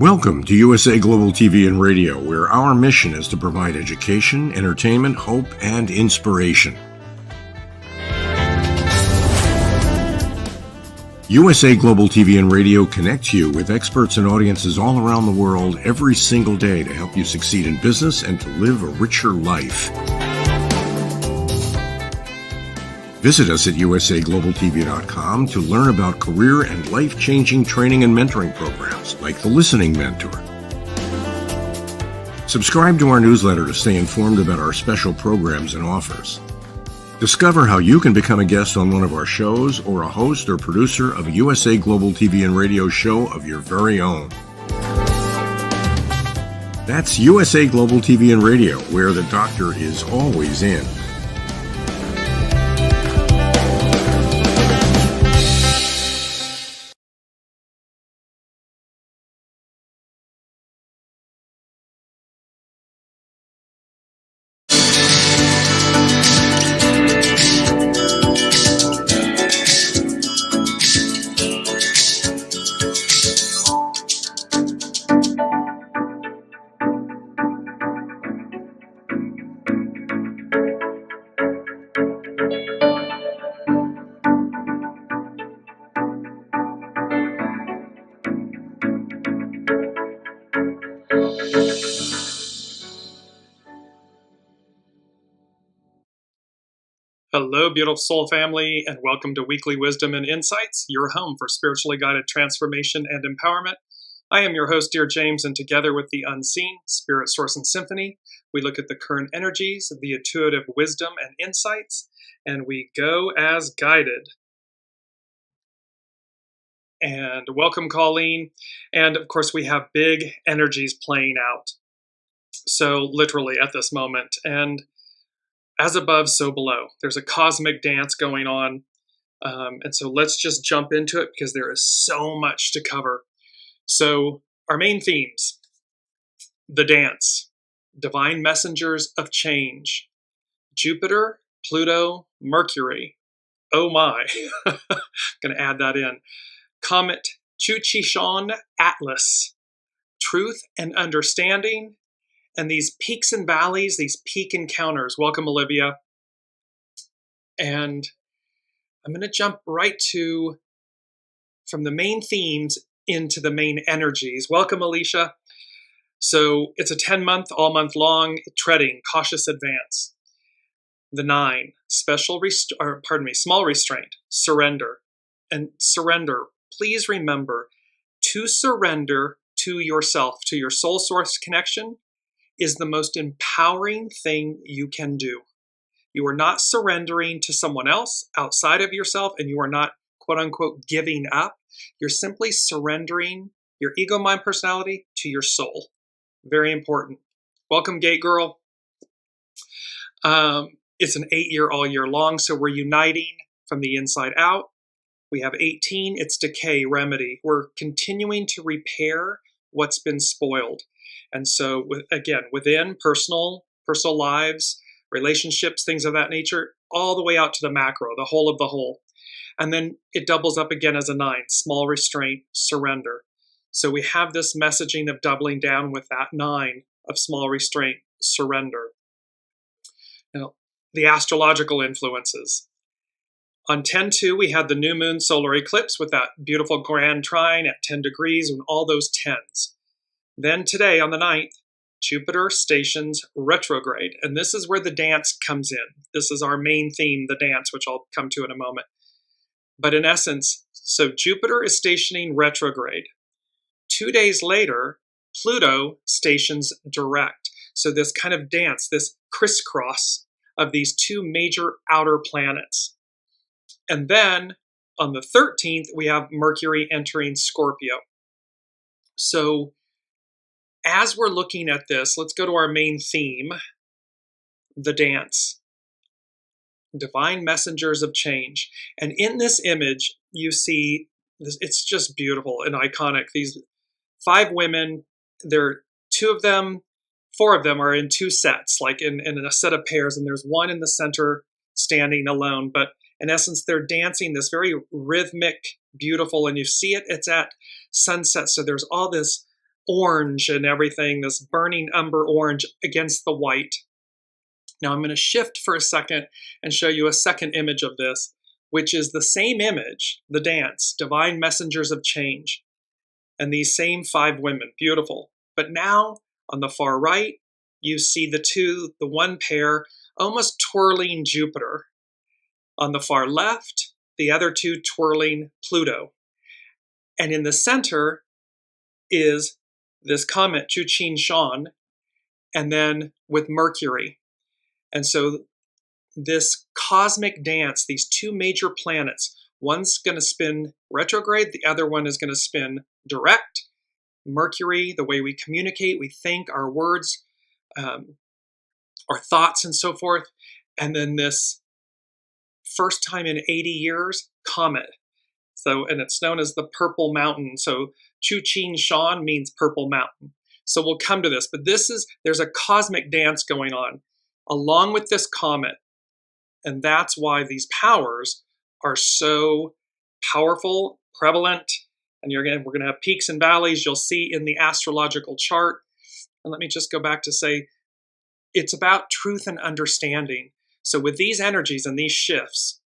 Welcome to USA Global TV and Radio, where our mission is to provide education, entertainment, hope, and inspiration. USA Global TV and Radio connects you with experts and audiences all around the world every single day to help you succeed in business and to live a richer life. Visit us at usaglobaltv.com to learn about career and life-changing training and mentoring programs like the Listening Mentor. Subscribe to our newsletter to stay informed about our special programs and offers. Discover how you can become a guest on one of our shows or a host or producer of a USA Global TV and Radio show of your very own. That's USA Global TV and Radio, where the doctor is always in. Hello, beautiful soul family, and welcome to Weekly Wisdom and Insights, your home for spiritually guided transformation and empowerment. I am your host, Dearjames, and together with the unseen, Spirit, Source, and Symphony, we look at the current energies, the intuitive wisdom and insights, and we go as guided. And welcome, Colleen. And of course, we have big energies playing out. So literally at this moment. And as above, so below. There's a cosmic dance going on. And so let's just jump into it because there is so much to cover. So our main themes: the dance, divine messengers of change, Jupiter, Pluto, Mercury. Oh my, going to add that in. Comet, TSUCHINSHAN, Atlas, truth and understanding, and these peaks and valleys, these peak encounters. Welcome, Olivia. And I'm going to jump right to, from the main themes into the main energies. Welcome, Alicia. So it's a 10-month, all month long, treading, cautious advance. The 9, small restraint, surrender. And surrender, please remember, to surrender to yourself, to your soul source connection, is the most empowering thing you can do. You are not surrendering to someone else outside of yourself, and you are not, quote unquote, giving up. You're simply surrendering your ego, mind, personality to your soul. Very important. Welcome, Gate Girl. It's an 8-year all year long, so we're uniting from the inside out. We have 18, it's decay, remedy. We're continuing to repair what's been spoiled. And so, again, within personal lives, relationships, things of that nature, all the way out to the macro, the whole of the whole. And then it doubles up again as a 9, small restraint, surrender. So we have this messaging of doubling down with that 9 of small restraint, surrender. Now, the astrological influences. On 10-2, we had the new moon solar eclipse with that beautiful grand trine at 10 degrees and all those 10s. Then today, on the 9th, Jupiter stations retrograde. And this is where the dance comes in. This is our main theme, the dance, which I'll come to in a moment. But in essence, so Jupiter is stationing retrograde. 2 days later, Pluto stations direct. So this kind of dance, this crisscross of these two major outer planets. And then on the 13th, we have Mercury entering Scorpio. So as we're looking at this, let's go to our main theme, the dance, divine messengers of change. And in this image, you see, it's just beautiful and iconic. These 5 women, there 4 of them are in 2 sets, like in a set of pairs, and there's one in the center standing alone. But in essence, they're dancing this very rhythmic, beautiful, and you see it, it's at sunset. So there's all this orange and everything, this burning umber orange against the white. Now I'm going to shift for a second and show you a second image of this, which is the same image, the dance, Divine Messengers of Change, and these same 5 women, beautiful. But now on the far right, you see the one pair almost twirling Jupiter. On the far left, the other 2 twirling Pluto. And in the center is this comet, CHING, and then with Mercury. And so this cosmic dance, these 2 major planets, one's going to spin retrograde, the other one is going to spin direct. Mercury, the way we communicate, we think, our words, our thoughts, and so forth. And then this first time in 80 years, comet. So, and it's known as the Purple Mountain. So CHING means Purple Mountain. So we'll come to this, but there's a cosmic dance going on along with this comet. And that's why these powers are so powerful, prevalent, and we're going to have peaks and valleys you'll see in the astrological chart. And let me just go back to say, it's about truth and understanding. So with these energies and these shifts,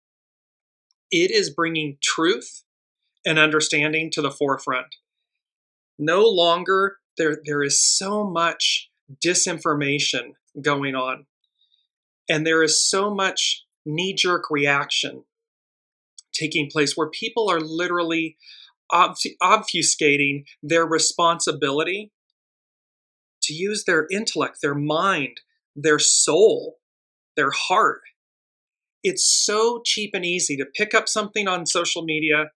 it is bringing truth and understanding to the forefront. No longer, there is so much disinformation going on, and there is so much knee-jerk reaction taking place where people are literally obfuscating their responsibility to use their intellect, their mind, their soul, their heart. It's so cheap and easy to pick up something on social media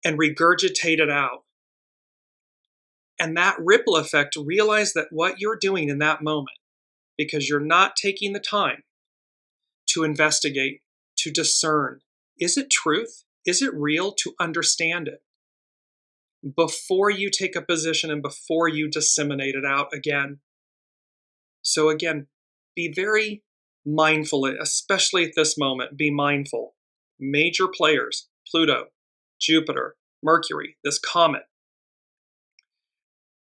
and regurgitate it out. And that ripple effect, realize that what you're doing in that moment, because you're not taking the time to investigate, to discern, is it truth? Is it real? To understand it before you take a position and before you disseminate it out again. So again, be very mindful, especially at this moment, be mindful. Major players, Pluto, Jupiter, Mercury, this comet,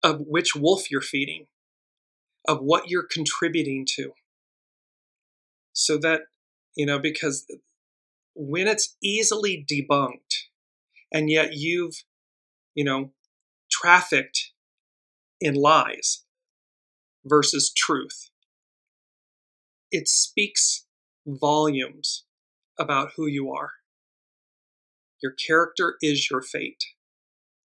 of which wolf you're feeding, of what you're contributing to. So that, because when it's easily debunked, and yet you've, trafficked in lies versus truth, it speaks volumes about who you are. Your character is your fate.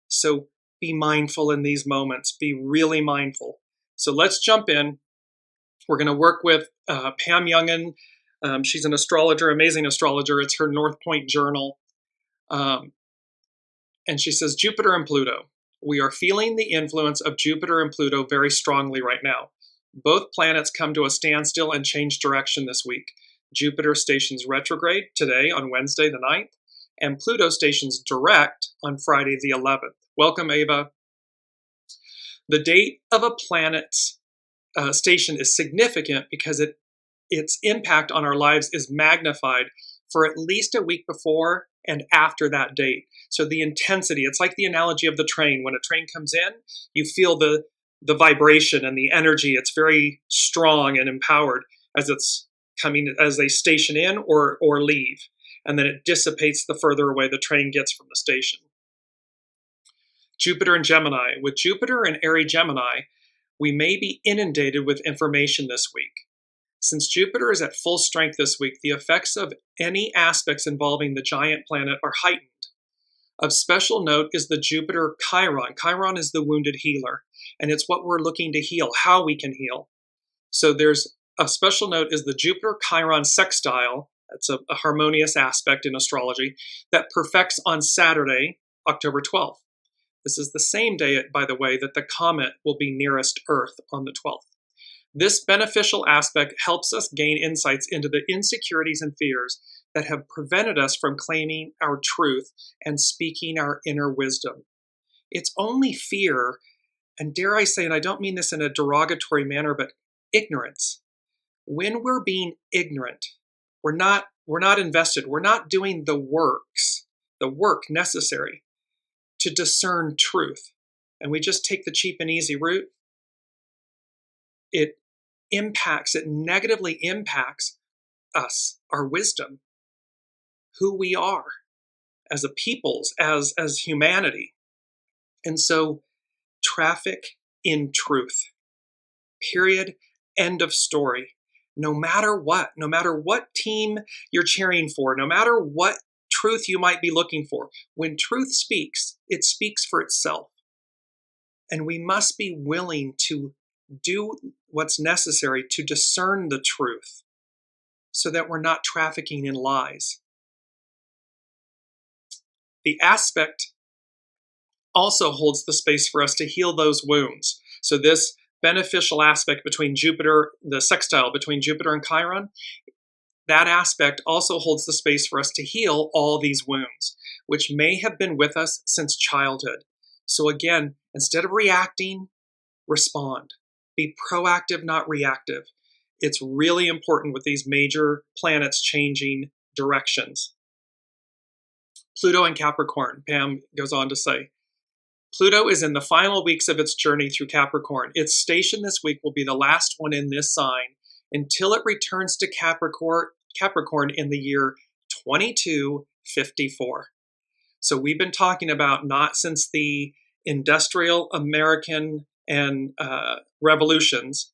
So be mindful in these moments. Be really mindful. So let's jump in. We're going to work with Pam Youngin. She's an astrologer, amazing astrologer. It's her North Point journal. And she says, Jupiter and Pluto. We are feeling the influence of Jupiter and Pluto very strongly right now. Both planets come to a standstill and change direction this week. Jupiter stations retrograde today on Wednesday the 9th, and Pluto stations direct on Friday the 11th. Welcome, Ava. The date of a planet's station is significant because its impact on our lives is magnified for at least a week before and after that date. So the intensity, it's like the analogy of the train. When a train comes in, you feel the vibration and the energy. It's very strong and empowered as it's coming, as they station in or leave. And then it dissipates the further away the train gets from the station. Jupiter and Gemini. With Jupiter and Aries Gemini, we may be inundated with information this week. Since Jupiter is at full strength this week, the effects of any aspects involving the giant planet are heightened. Of special note is the Jupiter Chiron. Chiron is the wounded healer, and it's what we're looking to heal, how we can heal. So there's a special note is the Jupiter Chiron sextile. That's a harmonious aspect in astrology that perfects on Saturday, October 12th. This is the same day, by the way, that the comet will be nearest Earth on the 12th. This beneficial aspect helps us gain insights into the insecurities and fears that have prevented us from claiming our truth and speaking our inner wisdom. It's only fear, and dare I say, and I don't mean this in a derogatory manner, but ignorance. When we're being ignorant, we're not invested, we're not doing the work necessary to discern truth. and we just take the cheap and easy route, it negatively impacts us, our wisdom, who we are as a peoples, as humanity. And so traffic in truth, period, end of story. No matter what team you're cheering for, no matter what truth you might be looking for, when truth speaks, it speaks for itself. And we must be willing to do what's necessary to discern the truth so that we're not trafficking in lies. The aspect also holds the space for us to heal those wounds. So this beneficial aspect between Jupiter, the sextile between Jupiter and Chiron, that aspect also holds the space for us to heal all these wounds, which may have been with us since childhood. So again, instead of reacting, respond. Be proactive, not reactive. It's really important with these major planets changing directions. Pluto in Capricorn, Pam goes on to say, Pluto is in the final weeks of its journey through Capricorn. Its station this week will be the last one in this sign until it returns to Capricorn in the year 2254. So we've been talking about, not since the industrial American and revolutions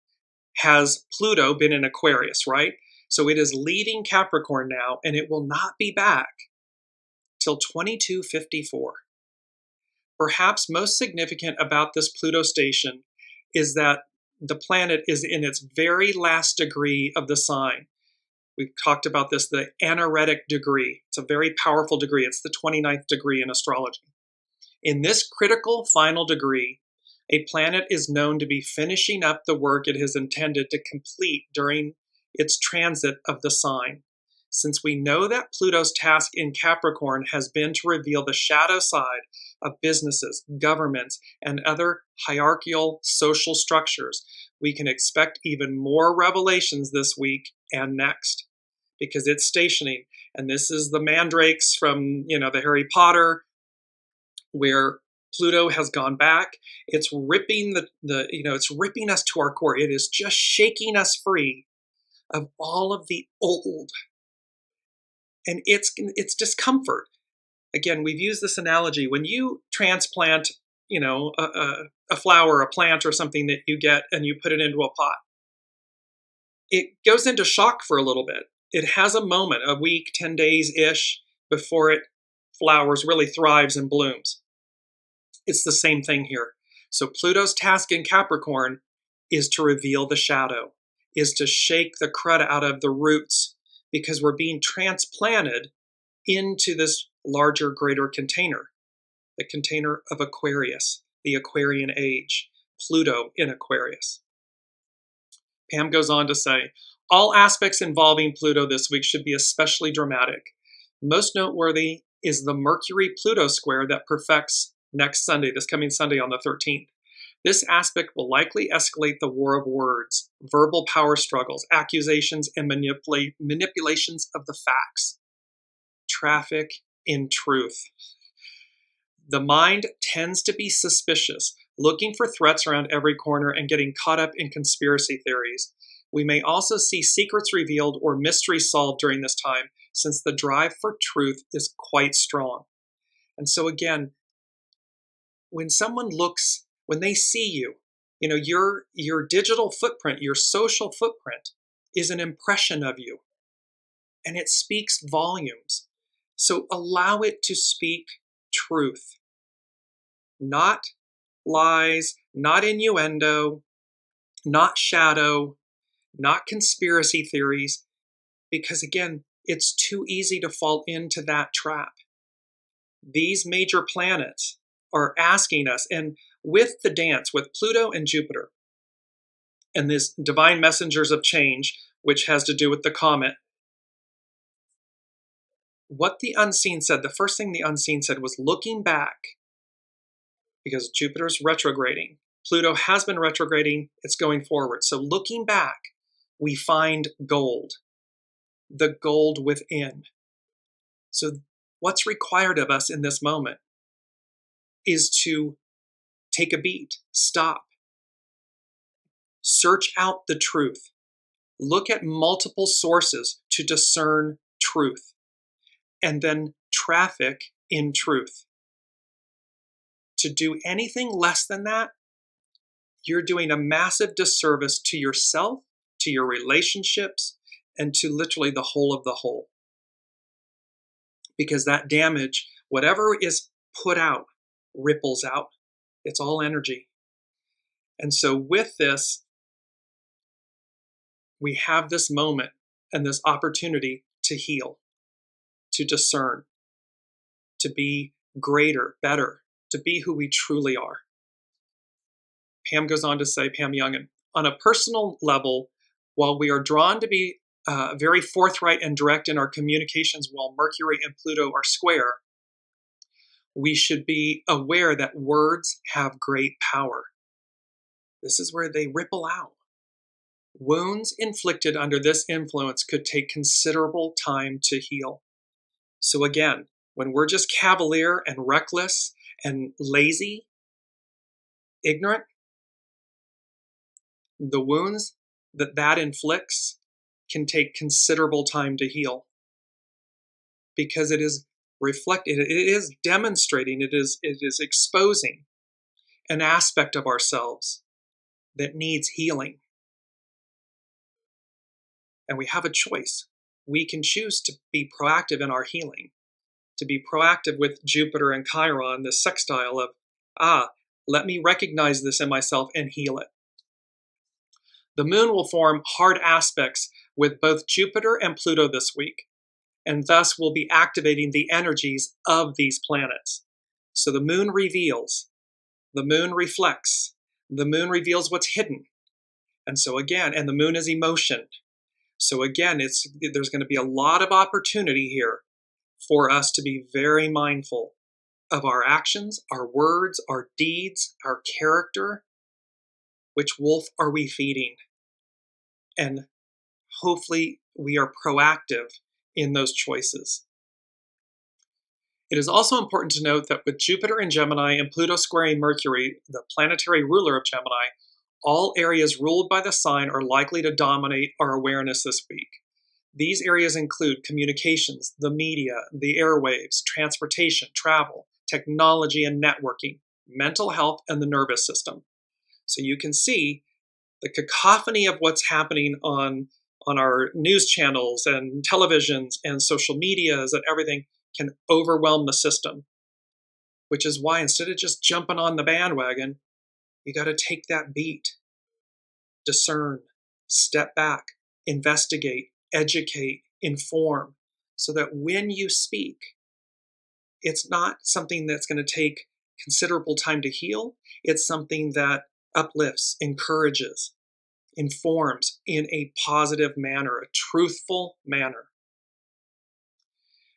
has Pluto been in Aquarius, right? So it is leaving Capricorn now, and it will not be back till 2254. Perhaps most significant about this Pluto station is that the planet is in its very last degree of the sign. We've talked about this, the anaretic degree. It's a very powerful degree. It's the 29th degree in astrology. In this critical final degree, a planet is known to be finishing up the work it has intended to complete during its transit of the sign. Since we know that Pluto's task in Capricorn has been to reveal the shadow side of businesses, governments, and other hierarchical social structures, we can expect even more revelations this week and next, because it's stationing. And this is the mandrakes from, the Harry Potter, where Pluto has gone back. It's ripping it's ripping us to our core. It is just shaking us free of all of the old. And it's discomfort. Again, we've used this analogy. When you transplant, a flower, a plant, or something that you get and you put it into a pot, it goes into shock for a little bit. It has a moment, a week, 10 days-ish, before it flowers, really thrives and blooms. It's the same thing here. So Pluto's task in Capricorn is to reveal the shadow, is to shake the crud out of the roots, because we're being transplanted into this larger, greater container, the container of Aquarius, the Aquarian age, Pluto in Aquarius. Pam goes on to say, all aspects involving Pluto this week should be especially dramatic. Most noteworthy is the Mercury-Pluto square that perfects next Sunday, this coming Sunday on the 13th. This aspect will likely escalate the war of words, verbal power struggles, accusations, and manipulations of the facts. Traffic in truth. The mind tends to be suspicious, looking for threats around every corner and getting caught up in conspiracy theories. We may also see secrets revealed or mysteries solved during this time, since the drive for truth is quite strong. And so again, when someone looks, when they see you, your digital footprint, your social footprint is an impression of you, and it speaks volumes. So allow it to speak truth, not lies, not innuendo, not shadow, not conspiracy theories, because again, it's too easy to fall into that trap. These major planets are asking us, and with the dance with Pluto and Jupiter, and this divine messengers of change, which has to do with the comet, what the unseen said, the first thing the unseen said was looking back, because Jupiter's retrograding. Pluto has been retrograding, it's going forward. So looking back, we find gold, the gold within. So what's required of us in this moment is to Take a beat. Stop. Search out the truth. Look at multiple sources to discern truth, and then traffic in truth. To do anything less than that, you're doing a massive disservice to yourself, to your relationships, and to literally the whole of the whole. Because that damage, whatever is put out, ripples out. It's all energy. And so with this, we have this moment and this opportunity to heal, to discern, to be greater, better, to be who we truly are. Pam goes on to say, Pam Youngin, on a personal level, while we are drawn to be very forthright and direct in our communications while Mercury and Pluto are square, we should be aware that words have great power. This is where they ripple out. Wounds inflicted under this influence could take considerable time to heal. So again, when we're just cavalier and reckless and lazy, ignorant, the wounds that inflicts can take considerable time to heal, because it is reflecting, it is demonstrating, it is exposing an aspect of ourselves that needs healing. And we have a choice. We can choose to be proactive in our healing, to be proactive with Jupiter and Chiron, this sextile of, let me recognize this in myself and heal it. The moon will form hard aspects with both Jupiter and Pluto this week, and thus will be activating the energies of these planets. So the moon reveals, the moon reflects, the moon reveals what's hidden. And so again, and the moon is emotion. So again, there's going to be a lot of opportunity here for us to be very mindful of our actions, our words, our deeds, our character. Which wolf are we feeding? And hopefully we are proactive in those choices. It is also important to note that with Jupiter in Gemini and Pluto squaring Mercury, the planetary ruler of Gemini, all areas ruled by the sign are likely to dominate our awareness this week. These areas include communications, the media, the airwaves, transportation, travel, technology and networking, mental health, and the nervous system. So you can see the cacophony of what's happening on our news channels and televisions and social medias and everything can overwhelm the system, which is why instead of just jumping on the bandwagon, you got to take that beat, discern, step back, investigate, educate, inform, so that when you speak, it's not something that's going to take considerable time to heal. It's something that uplifts, encourages, informs in a positive manner, a truthful manner.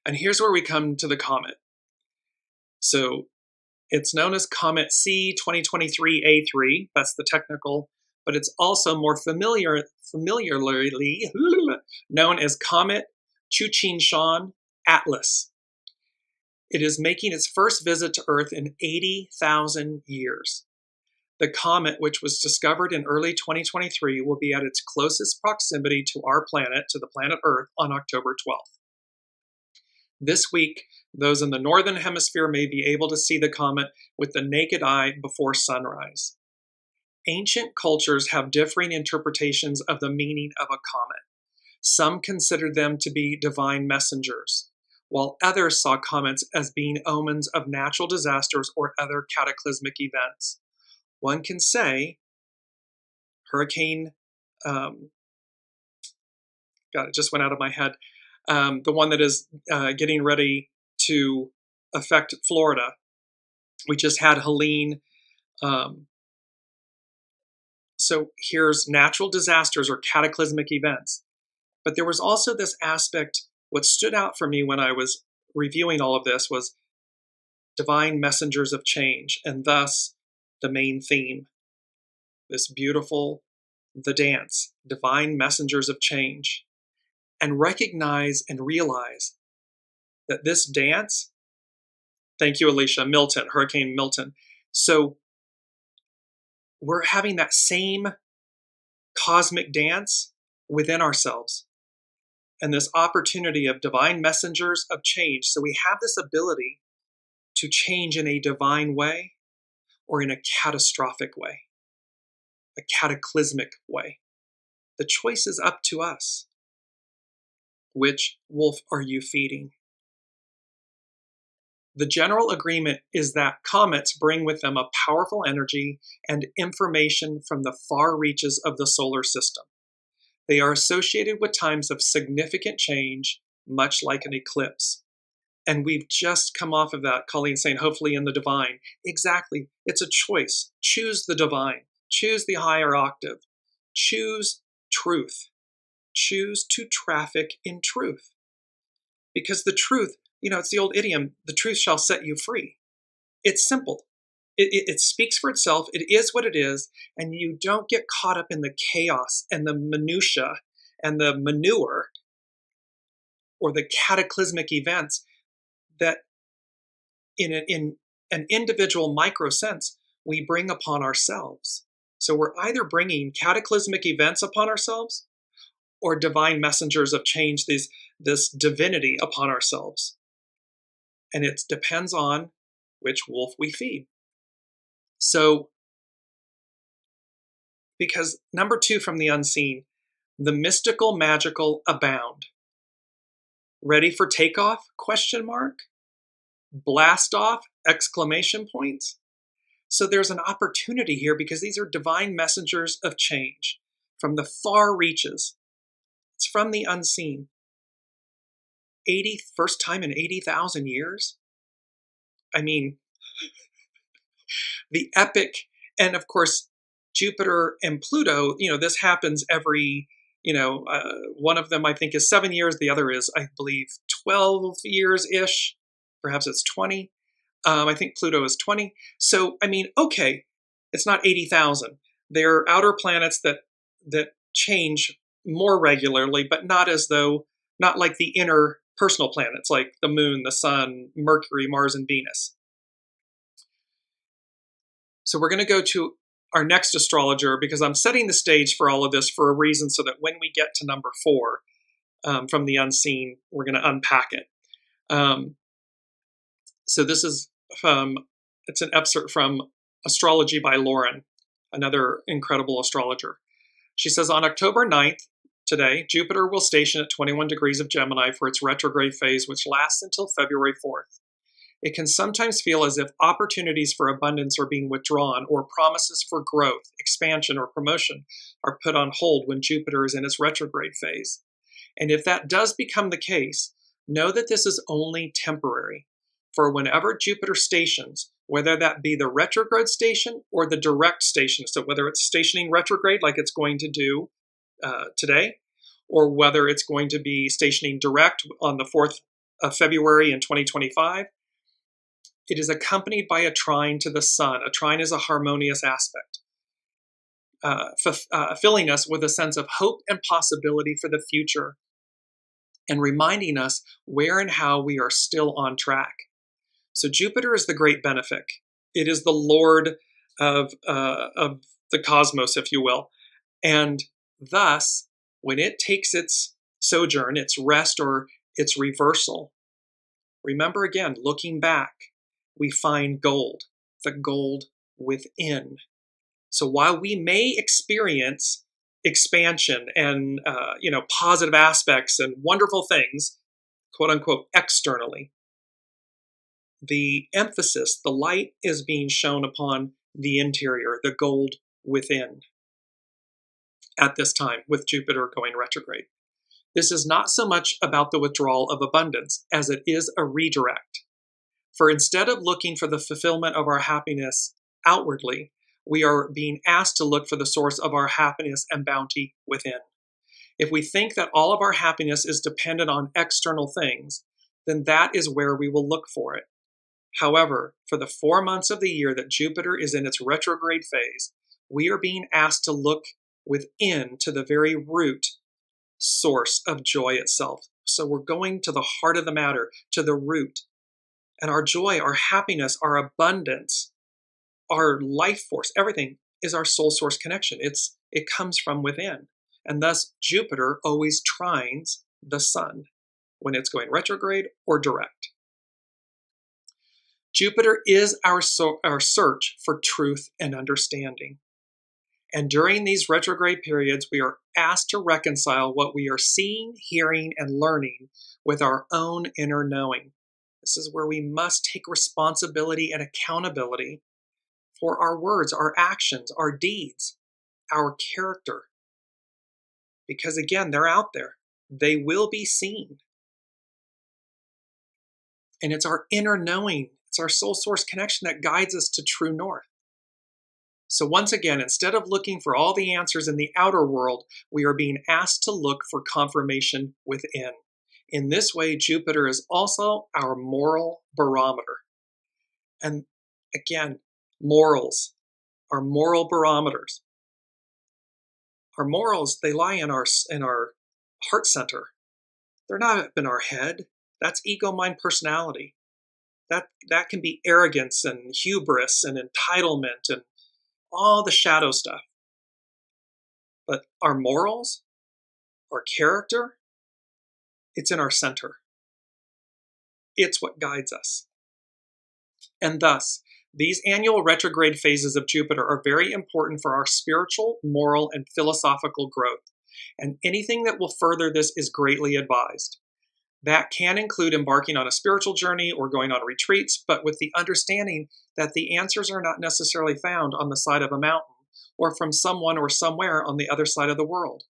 And here's where we come to the comet. So it's known as Comet C 2023A3. That's the technical, but it's also more familiarly known as Comet CHING Atlas. It is making its first visit to Earth in 80,000 years. The comet, which was discovered in early 2023, will be at its closest proximity to our planet, to the planet Earth, on October 12th. This week, those in the northern hemisphere may be able to see the comet with the naked eye before sunrise. Ancient cultures have differing interpretations of the meaning of a comet. Some considered them to be divine messengers, while others saw comets as being omens of natural disasters or other cataclysmic events. One can say Hurricane, God, it just went out of my head, the one that is getting ready to affect Florida. We just had Helene. So here's natural disasters or cataclysmic events. But there was also this aspect, what stood out for me when I was reviewing all of this was divine messengers of change, and thus the main theme, this beautiful, the dance, divine messengers of change, and recognize and realize that this dance, thank you, Alicia, Milton, Hurricane Milton. So we're having that same cosmic dance within ourselves and this opportunity of divine messengers of change. So we have this ability to change in a divine way or in a catastrophic way, a cataclysmic way. The choice is up to us. Which wolf are you feeding? The general agreement is that comets bring with them a powerful energy and information from the far reaches of the solar system. They are associated with times of significant change, much like an eclipse. And we've just come off of that, Colleen saying, hopefully in the divine. Exactly. It's a choice. Choose the divine. Choose the higher octave. Choose truth. Choose to traffic in truth. Because the truth, it's the old idiom, the truth shall set you free. It's simple. It speaks for itself. It is what it is. And you don't get caught up in the chaos and the minutia and the manure or the cataclysmic events that in an individual micro sense we bring upon ourselves. So we're either bringing cataclysmic events upon ourselves or divine messengers of change, this divinity upon ourselves. And it depends on which wolf we feed. So, because number 2 from the unseen, the mystical, magical abound. Ready for takeoff? Question mark. Blast off! Exclamation points. So there's an opportunity here because these are divine messengers of change from the far reaches. It's from the unseen. First time in 80,000 years? I mean, the epic, and of course, Jupiter and Pluto, this happens every, one of them I think is 7 years. The other is, I believe, 12 years-ish. Perhaps it's 20. I think Pluto is 20. So, okay, it's not 80,000. They're outer planets that change more regularly, but not like the inner personal planets like the Moon, the Sun, Mercury, Mars, and Venus. So we're going to go to our next astrologer because I'm setting the stage for all of this for a reason so that when we get to number 4 from the unseen, we're going to unpack it. So this is it's an excerpt from Astrology by Lauren, another incredible astrologer. She says, on October 9th, today, Jupiter will station at 21 degrees of Gemini for its retrograde phase, which lasts until February 4th. It can sometimes feel as if opportunities for abundance are being withdrawn or promises for growth, expansion, or promotion are put on hold when Jupiter is in its retrograde phase. And if that does become the case, know that this is only temporary. For whenever Jupiter stations, whether that be the retrograde station or the direct station, so whether it's stationing retrograde like it's going to do today, or whether it's going to be stationing direct on the 4th of February in 2025, it is accompanied by a trine to the sun. A trine is a harmonious aspect, filling us with a sense of hope and possibility for the future and reminding us where and how we are still on track. So Jupiter is the great benefic. It is the Lord of the cosmos, if you will. And thus, when it takes its sojourn, its rest, or its reversal, remember again, looking back, we find gold, the gold within. So while we may experience expansion and positive aspects and wonderful things, quote unquote, externally, the emphasis, the light is being shown upon the interior, the gold within at this time with Jupiter going retrograde. This is not so much about the withdrawal of abundance as it is a redirect. For instead of looking for the fulfillment of our happiness outwardly, we are being asked to look for the source of our happiness and bounty within. If we think that all of our happiness is dependent on external things, then that is where we will look for it. However, for the 4 months of the year that Jupiter is in its retrograde phase, we are being asked to look within to the very root source of joy itself. So we're going to the heart of the matter, to the root. And our joy, our happiness, our abundance, our life force, everything is our soul source connection. It comes from within. And thus, Jupiter always trines the sun when it's going retrograde or direct. Jupiter is our search for truth and understanding. And during these retrograde periods, we are asked to reconcile what we are seeing, hearing, and learning with our own inner knowing. This is where we must take responsibility and accountability for our words, our actions, our deeds, our character. Because again, they're out there. They will be seen. And it's our inner knowing, it's our soul source connection that guides us to true north. So once again, instead of looking for all the answers in the outer world, we are being asked to look for confirmation within. In this way, Jupiter is also our moral barometer. And again, morals, our moral barometers. Our morals, they lie in our heart center. They're not up in our head. That's ego, mind, personality. That can be arrogance and hubris and entitlement and all the shadow stuff. But our morals, our character, it's in our center. It's what guides us. And thus, these annual retrograde phases of Jupiter are very important for our spiritual, moral, and philosophical growth. And anything that will further this is greatly advised. That can include embarking on a spiritual journey or going on retreats, but with the understanding that the answers are not necessarily found on the side of a mountain or from someone or somewhere on the other side of the world.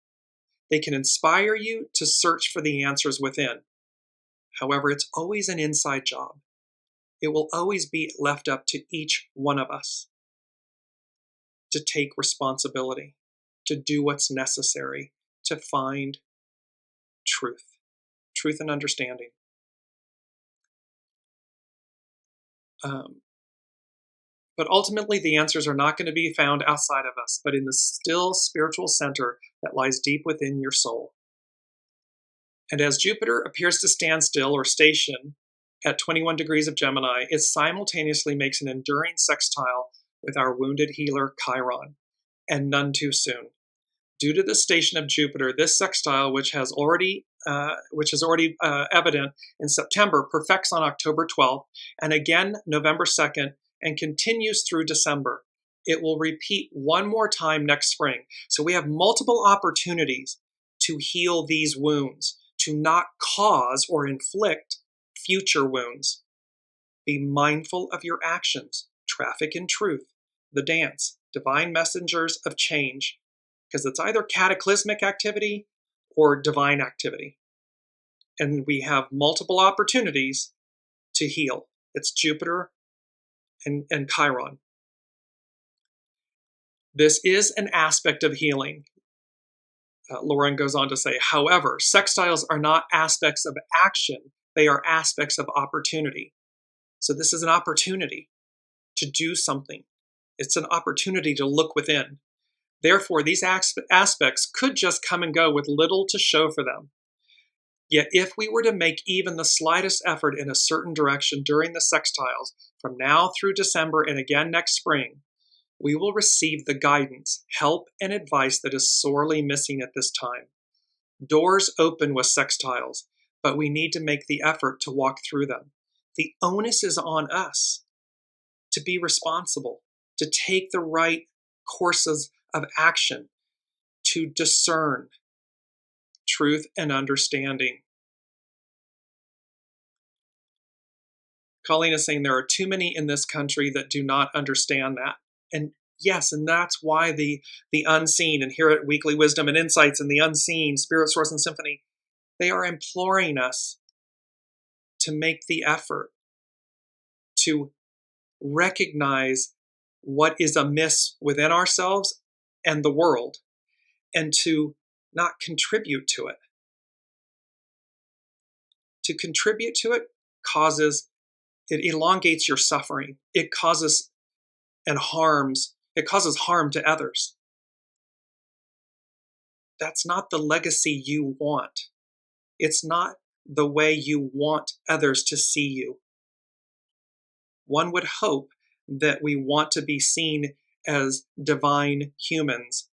They can inspire you to search for the answers within. However, it's always an inside job. It will always be left up to each one of us to take responsibility, to do what's necessary, to find truth and understanding. But ultimately, the answers are not going to be found outside of us, but in the still spiritual center that lies deep within your soul. And as Jupiter appears to stand still or station at 21 degrees of Gemini, it simultaneously makes an enduring sextile with our wounded healer Chiron, and none too soon. Due to the station of Jupiter, this sextile, which is already evident in September, perfects on October 12th, and again November 2nd, and continues through December. It will repeat one more time next spring. So we have multiple opportunities to heal these wounds, to not cause or inflict future wounds. Be mindful of your actions. Traffic in truth, the dance, divine messengers of change, because it's either cataclysmic activity or divine activity. And we have multiple opportunities to heal. It's Jupiter and Chiron. This is an aspect of healing. Lauren goes on to say, however, sextiles are not aspects of action. They are aspects of opportunity. So this is an opportunity to do something. It's an opportunity to look within. Therefore, these aspects could just come and go with little to show for them. Yet if we were to make even the slightest effort in a certain direction during the sextiles, from now through December and again next spring, we will receive the guidance, help, and advice that is sorely missing at this time. Doors open with sextiles, but we need to make the effort to walk through them. The onus is on us to be responsible, to take the right courses of action, to discern truth and understanding. Colleen is saying there are too many in this country that do not understand that. And yes, and that's why the unseen, and here at Weekly Wisdom and Insights and the unseen, Spirit, Source, and Symphony, they are imploring us to make the effort to recognize what is amiss within ourselves and the world, and to not contribute to it. To contribute to it it elongates your suffering. It causes harm to others. That's not the legacy you want. It's not the way you want others to see you. One would hope that we want to be seen as divine humans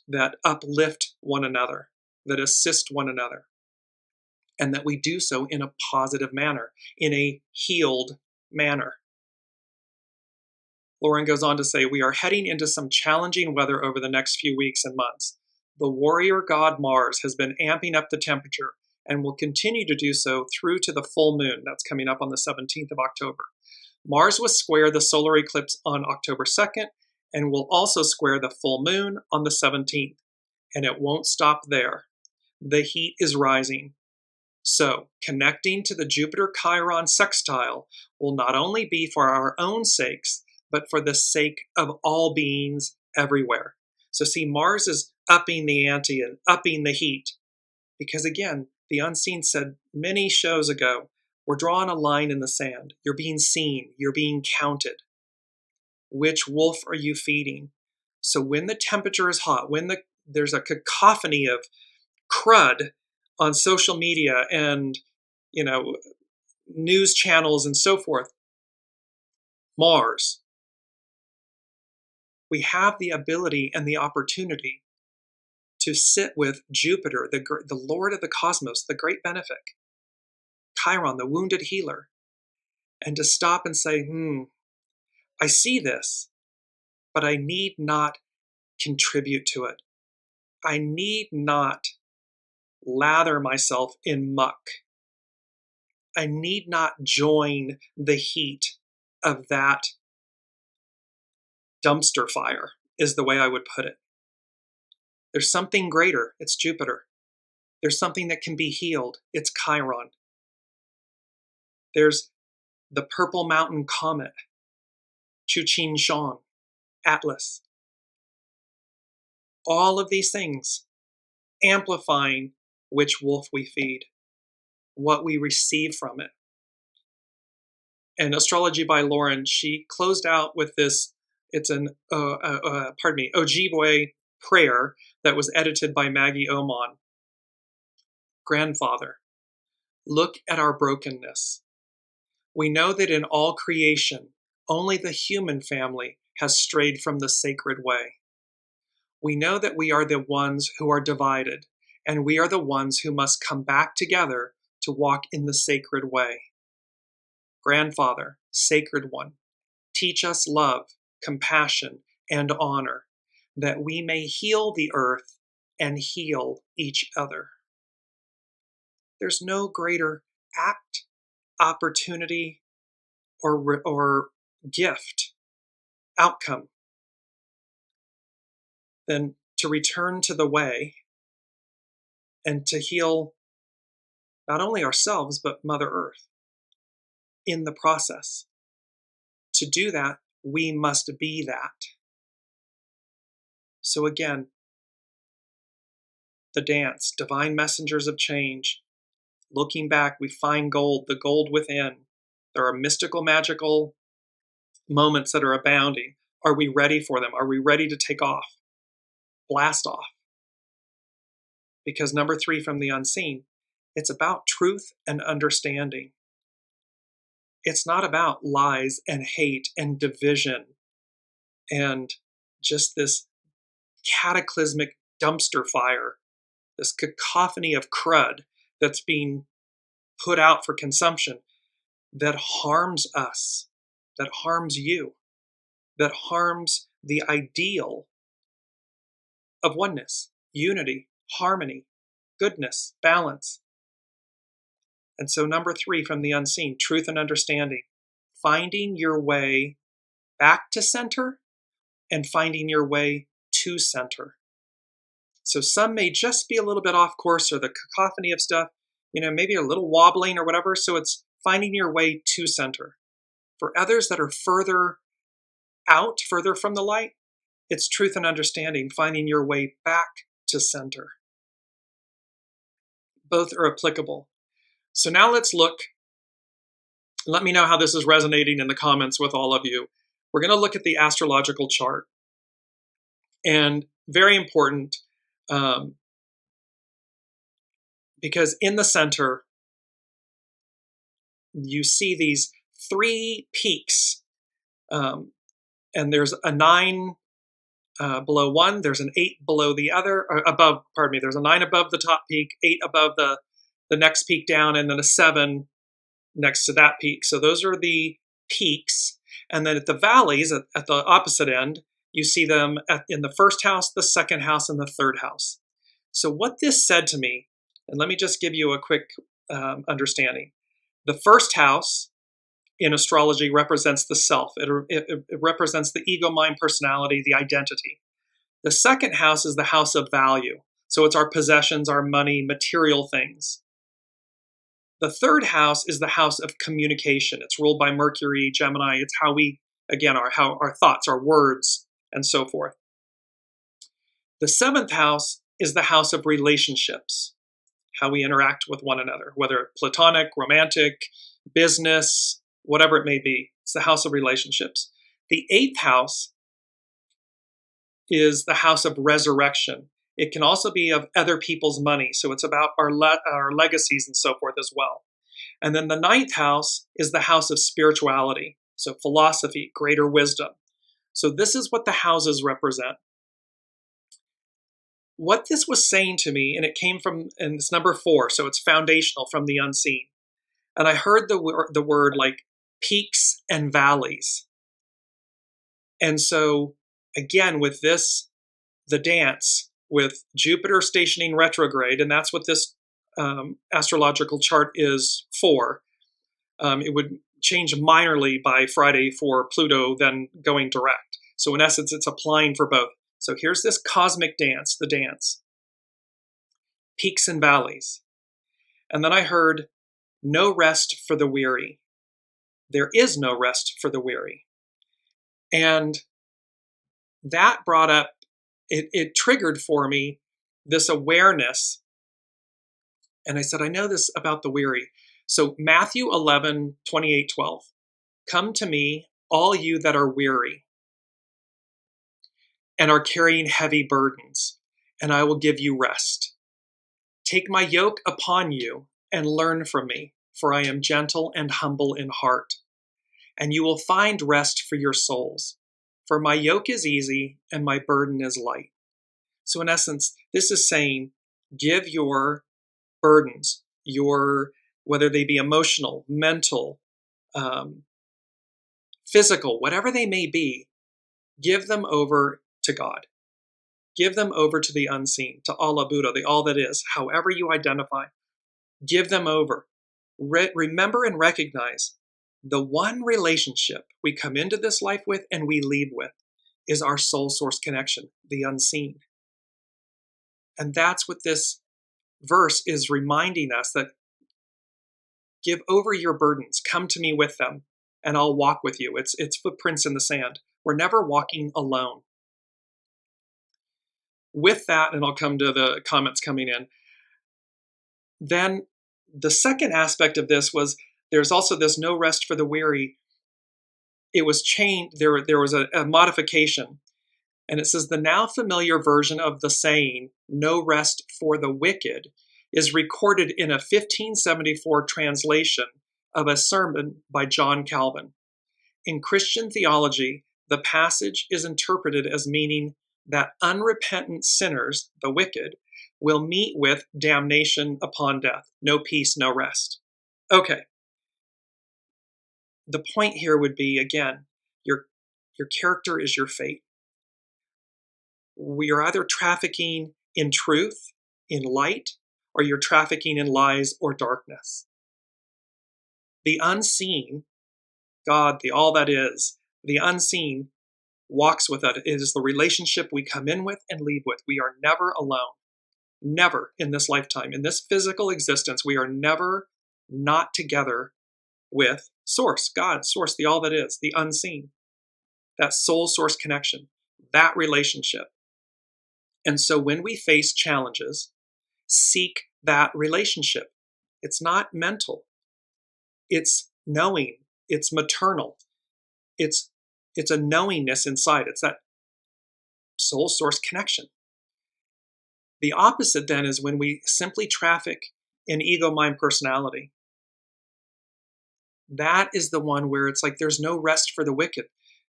that uplift one another, that assist one another, and that we do so in a positive manner, in a healed manner. Lauren goes on to say, we are heading into some challenging weather over the next few weeks and months. The warrior god Mars has been amping up the temperature and will continue to do so through to the full moon. That's coming up on the 17th of October. Mars will square the solar eclipse on October 2nd and will also square the full moon on the 17th. And it won't stop there. The heat is rising. So, connecting to the Jupiter-Chiron sextile will not only be for our own sakes, but for the sake of all beings everywhere. So see, Mars is upping the ante and upping the heat. Because again, the Unseen said many shows ago, we're drawing a line in the sand. You're being seen. You're being counted. Which wolf are you feeding? So when the temperature is hot, when there's a cacophony of crud on social media and, news channels and so forth, Mars, we have the ability and the opportunity to sit with Jupiter, the Lord of the cosmos, the great benefic, Chiron, the wounded healer, and to stop and say, I see this, but I need not contribute to it. I need not lather myself in muck. I need not join the heat of that dumpster fire, is the way I would put it. There's something greater. It's Jupiter. There's something that can be healed. It's Chiron. There's the Purple Mountain Comet, CHING, Atlas. All of these things amplifying which wolf we feed, what we receive from it. And Astrology by Lauren, she closed out with this, it's an Ojibwe prayer that was edited by Maggie Oman. Grandfather, look at our brokenness. We know that in all creation, only the human family has strayed from the sacred way. We know that we are the ones who are divided, and we are the ones who must come back together to walk in the sacred way. Grandfather, Sacred One, teach us love, compassion, and honor, that we may heal the earth and heal each other. There's no greater act, opportunity, or gift, outcome, than to return to the way and to heal not only ourselves, but Mother Earth in the process. To do that, we must be that. So again, the dance, divine messengers of change. Looking back, we find gold, the gold within. There are mystical, magical moments that are abounding. Are we ready for them? Are we ready to take off? Blast off. Because number 3 from the Unseen, it's about truth and understanding. It's not about lies and hate and division and just this cataclysmic dumpster fire, this cacophony of crud that's being put out for consumption that harms us, that harms you, that harms the ideal of oneness, unity, harmony, goodness, balance. And so number 3 from the Unseen, truth and understanding, finding your way back to center and finding your way to center. So some may just be a little bit off course, or the cacophony of stuff, maybe a little wobbling or whatever. So it's finding your way to center. For others that are further out, further from the light, it's truth and understanding, finding your way back to center. Both are applicable. So now let's look. Let me know how this is resonating in the comments with all of you. We're going to look at the astrological chart. And very important, because in the center, you see these 3 peaks. And there's a 9 below one, there's an 8 below the other, or above, pardon me, there's a 9 above the top peak, 8 above the next peak down, and then a 7 next to that peak. So those are the peaks. And then at the valleys, at the opposite end, you see them in the first house, the second house, and the third house. So what this said to me, and let me just give you a quick understanding. The first house in astrology represents the self. It represents the ego, mind, personality, the identity. The second house is the house of value. So it's our possessions, our money, material things. The third house is the house of communication. It's ruled by Mercury, Gemini. It's how we, again, how our thoughts, our words, and so forth. The seventh house is the house of relationships, how we interact with one another, whether platonic, romantic, business, whatever it may be. It's the house of relationships. The eighth house is the house of resurrection. It can also be of other people's money. So it's about our legacies and so forth as well. And then the ninth house is the house of spirituality. So philosophy, greater wisdom. So this is what the houses represent. What this was saying to me, and it came from, and it's number 4, so it's foundational, from the unseen. And I heard the word like peaks and valleys. And so again, with this, the dance with Jupiter stationing retrograde, and that's what this astrological chart is for. It would change minorly by Friday for Pluto then going direct. So in essence, it's applying for both. So here's this cosmic dance, the dance. Peaks and valleys. And then I heard, no rest for the weary. There is no rest for the weary. And that brought up, it triggered for me this awareness. And I said, I know this about the weary. So Matthew 11, 28, 12. Come to me, all you that are weary and are carrying heavy burdens, and I will give you rest. Take my yoke upon you and learn from me, for I am gentle and humble in heart, and you will find rest for your souls. For my yoke is easy and my burden is light. So in essence, this is saying, give your burdens, whether they be emotional, mental, physical, whatever they may be, give them over to God. Give them over to the unseen, to Allah Buddha, the all that is, however you identify. Give them over. Remember and recognize the one relationship we come into this life with and we leave with is our soul source connection, the unseen. And that's what this verse is reminding us, that give over your burdens, come to me with them, and I'll walk with you. It's footprints in the sand. We're never walking alone. With that, and I'll come to the comments coming in, then the second aspect of this was, there's also this no rest for the weary. It was changed, there was a modification. And it says, the now familiar version of the saying, no rest for the wicked, is recorded in a 1574 translation of a sermon by John Calvin. In Christian theology, the passage is interpreted as meaning that unrepentant sinners, the wicked, will meet with damnation upon death. No peace, no rest. Okay. The point here would be, again, your character is your fate. We are either trafficking in truth, in light, or you're trafficking in lies or darkness. The unseen, God, the all that is, the unseen walks with us. It is the relationship we come in with and leave with. We are never alone. Never in this lifetime. In this physical existence, we are never not together with Source, God, Source, the all that is, the unseen. That soul source connection, that relationship. And so when we face challenges, seek that relationship. It's not mental. It's knowing. It's maternal. It's a knowingness inside. It's that soul source connection. The opposite then is when we simply traffic in ego, mind, personality. That is the one where it's like there's no rest for the wicked.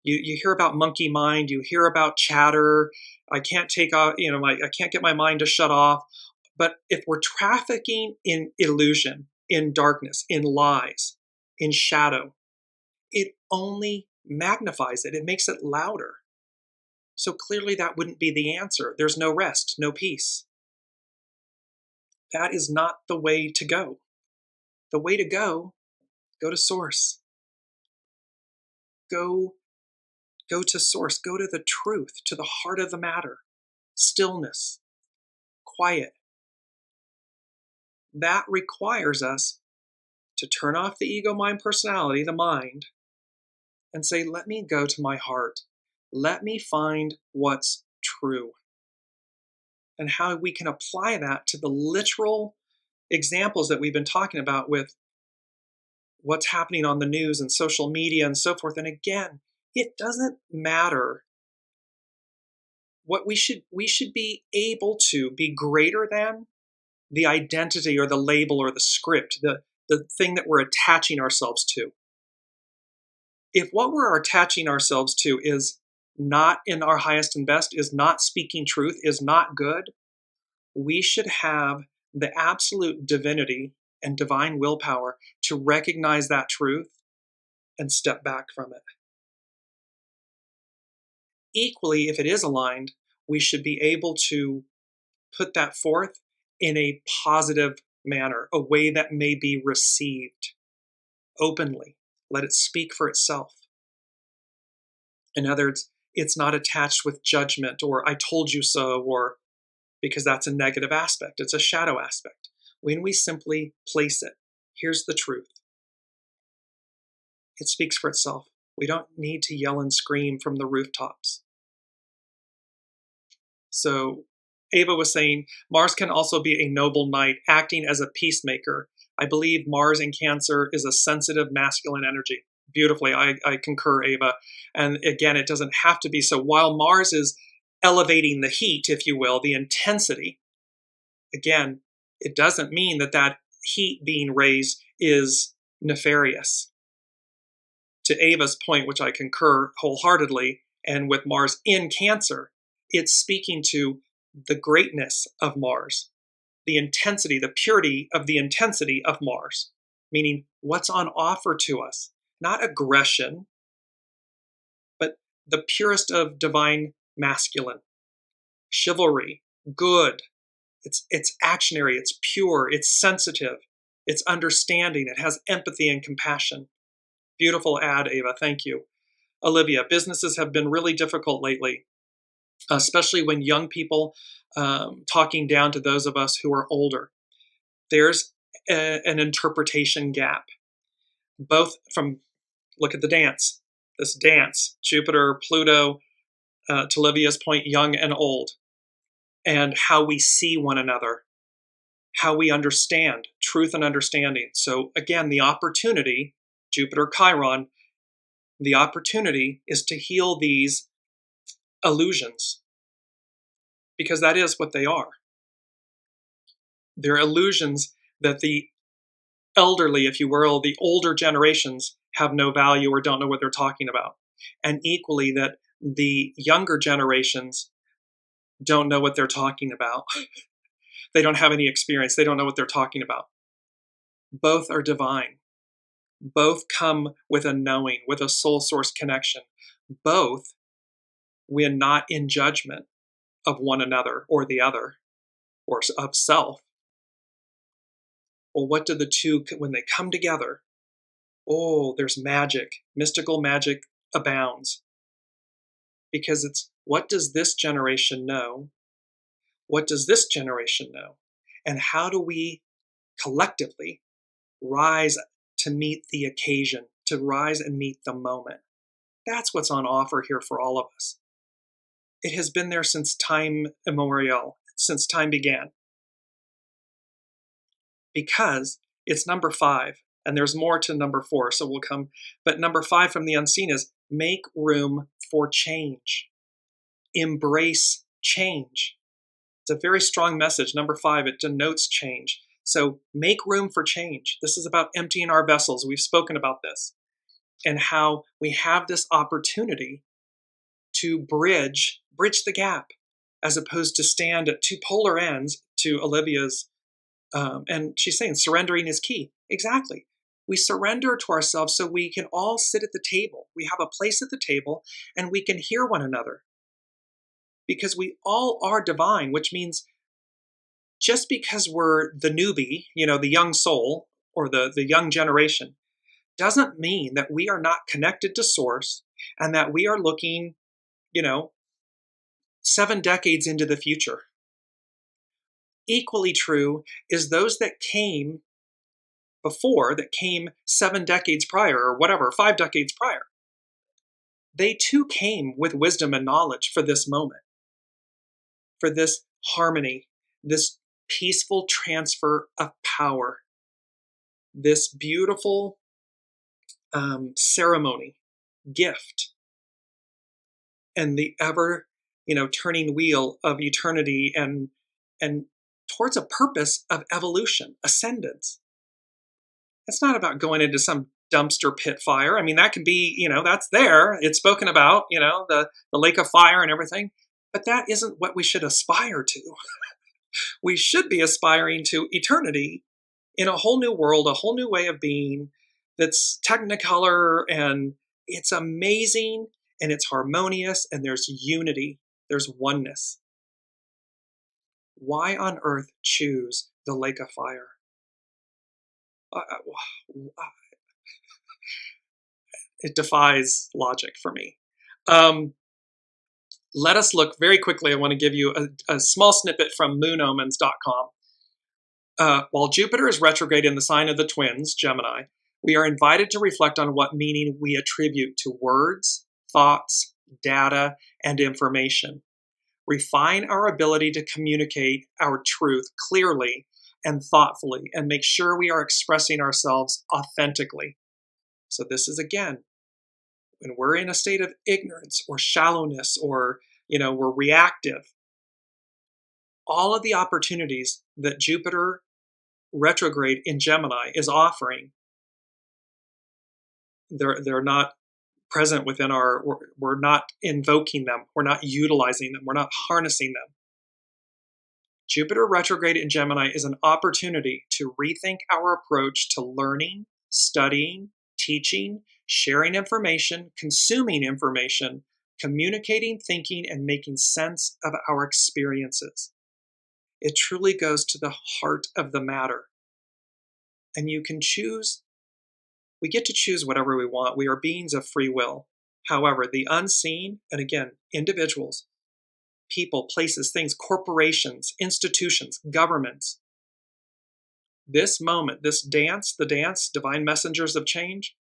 You hear about monkey mind, you hear about chatter. I can't take off, I can't get my mind to shut off. But if we're trafficking in illusion, in darkness, in lies, in shadow, it only magnifies it. It makes it louder. So clearly that wouldn't be the answer. There's no rest, no peace. That is not the way to go. The way to go to source. Go to source. Go to the truth, to the heart of the matter. Stillness, quiet. That requires us to turn off the ego, mind, personality, the mind, and say, let me go to my heart. Let me find what's true. And how we can apply that to the literal examples that we've been talking about with what's happening on the news and social media and so forth. And again, it doesn't matter. What we should be able to be greater than the identity or the label or the script, the thing that we're attaching ourselves to. If what we're attaching ourselves to is not in our highest and best, is not speaking truth, is not good, we should have the absolute divinity and divine willpower to recognize that truth and step back from it. Equally, if it is aligned, we should be able to put that forth in a positive manner, a way that may be received openly. Let it speak for itself. In other words, it's not attached with judgment or I told you so, or because that's a negative aspect. It's a shadow aspect. When we simply place it, here's the truth. It speaks for itself. We don't need to yell and scream from the rooftops. So Ava was saying, Mars can also be a noble knight acting as a peacemaker. I believe Mars in Cancer is a sensitive masculine energy. Beautifully, I concur, Ava. And again, it doesn't have to be. So while Mars is elevating the heat, if you will, the intensity, again, it doesn't mean that that heat being raised is nefarious. To Ava's point, which I concur wholeheartedly, and with Mars in Cancer, it's speaking to the greatness of Mars, the intensity, the purity of the intensity of Mars, meaning what's on offer to us, not aggression, but the purest of divine masculine, chivalry, good. It's actionary, it's pure, it's sensitive, it's understanding, it has empathy and compassion. Beautiful ad, Ava, thank you. Olivia, businesses have been really difficult lately, especially when young people talking down to those of us who are older. There's an interpretation gap, both from, look at the dance, this dance, Jupiter, Pluto, to Olivia's point, young and old, and how we see one another, how we understand, truth and understanding. So again, the opportunity, Jupiter, Chiron, the opportunity is to heal these illusions, because that is what they are. They're illusions that the elderly, if you will, the older generations have no value or don't know what they're talking about. And equally that the younger generations don't know what they're talking about. They don't have any experience. They don't know what they're talking about. Both are divine. Both come with a knowing, with a soul source connection. Both, when not in judgment of one another or the other, or of self. Well, what do the two, when they come together, oh, there's magic. Mystical magic abounds. Because it's, what does this generation know? What does this generation know? And how do we collectively rise to meet the occasion, to rise and meet the moment? That's what's on offer here for all of us. It has been there since time immemorial, since time began. Because it's number 5, and there's more to number 4, so we'll come. But number 5 from the unseen is make room for change. Embrace change. It's a very strong message. Number 5, it denotes change. So make room for change. This is about emptying our vessels. We've spoken about this. and how we have this opportunity to bridge the gap, as opposed to stand at two polar ends, to Olivia's, and she's saying surrendering is key. Exactly. We surrender to ourselves so we can all sit at the table. We have a place at the table and we can hear one another, because we all are divine, which means just because we're the newbie, the young soul or the young generation, doesn't mean that we are not connected to source and that we are looking, 7 decades into the future. Equally true is those that came before, that came 7 decades prior, or whatever, 5 decades prior. They too came with wisdom and knowledge for this moment, for this harmony, this peaceful transfer of power, this beautiful ceremony, gift, and the ever, turning wheel of eternity and towards a purpose of evolution, ascendance. It's not about going into some dumpster pit fire. I mean, that can be, that's there. It's spoken about, the lake of fire and everything. But that isn't what we should aspire to. We should be aspiring to eternity in a whole new world, a whole new way of being that's technicolor, and it's amazing and it's harmonious and there's unity, there's oneness. Why on earth choose the lake of fire? It defies logic for me. Let us look very quickly. I want to give you a small snippet from moonomens.com. While Jupiter is retrograde in the sign of the twins, Gemini, we are invited to reflect on what meaning we attribute to words, thoughts, data, and information. Refine our ability to communicate our truth clearly and thoughtfully, and make sure we are expressing ourselves authentically. So this is, again, when we're in a state of ignorance or shallowness, or we're reactive, all of the opportunities that Jupiter retrograde in Gemini is offering, they're not present within we're not invoking them, we're not utilizing them, we're not harnessing them. Jupiter retrograde in Gemini is an opportunity to rethink our approach to learning, studying, teaching, sharing information, consuming information, communicating, thinking, and making sense of our experiences. It truly goes to the heart of the matter. And you can choose, we get to choose whatever we want. We are beings of free will. However, the unseen, and again, individuals, people, places, things, corporations, institutions, governments, this moment, this dance, the dance, divine messengers of change,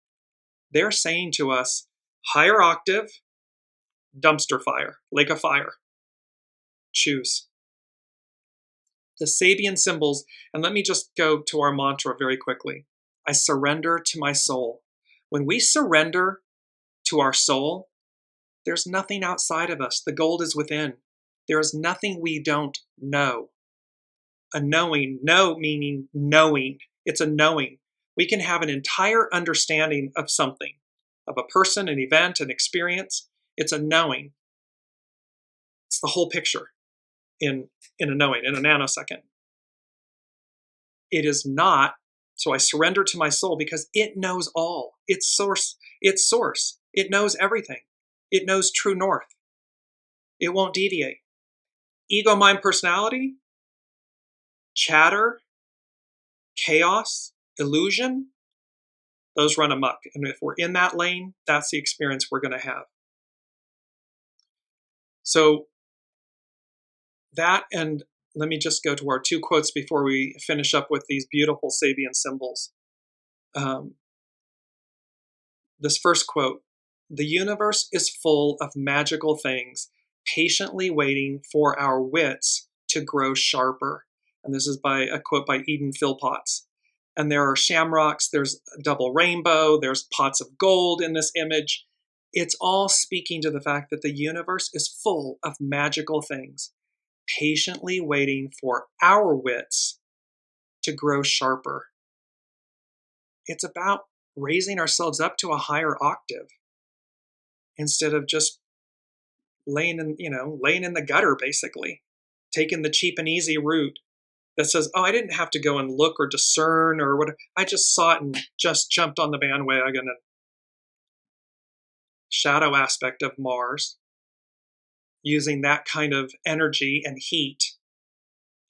they're saying to us, higher octave, dumpster fire, lake of fire. Choose. The Sabian symbols, and let me just go to our mantra very quickly. I surrender to my soul. When we surrender to our soul, there's nothing outside of us. The gold is within. There is nothing we don't know. A knowing, know meaning knowing. It's a knowing. We can have an entire understanding of something, of a person, an event, an experience. It's a knowing. It's the whole picture in a knowing, in a nanosecond. It is not, so I surrender to my soul because it knows all. It's source. It knows everything. It knows true north. It won't deviate. Ego, mind, personality, chatter, chaos, illusion, those run amok. And if we're in that lane, that's the experience we're going to have. So that, and let me just go to our 2 quotes before we finish up with these beautiful Sabian symbols. This first quote, "The universe is full of magical things, patiently waiting for our wits to grow sharper." And this is by a quote by Eden Philpotts. And there are shamrocks, there's a double rainbow, there's pots of gold in this image. It's all speaking to the fact that the universe is full of magical things, patiently waiting for our wits to grow sharper. It's about raising ourselves up to a higher octave instead of just laying in the gutter, basically, taking the cheap and easy route that says, oh, I didn't have to go and look or discern or what. I just saw it and just jumped on the bandwagon. And shadow aspect of Mars, using that kind of energy and heat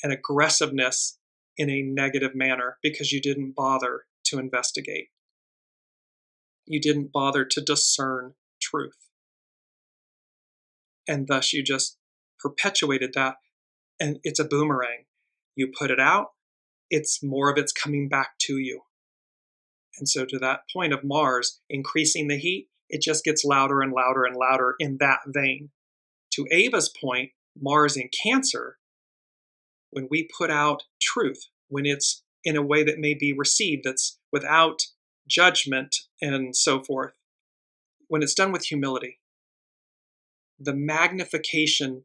and aggressiveness in a negative manner because you didn't bother to investigate. You didn't bother to discern truth. And thus you just perpetuated that, and it's a boomerang. You put it out, it's more of it's coming back to you. And so to that point of Mars increasing the heat, it just gets louder and louder and louder in that vein. To Ava's point, Mars in Cancer, when we put out truth, when it's in a way that may be received, that's without judgment and so forth, when it's done with humility, the magnification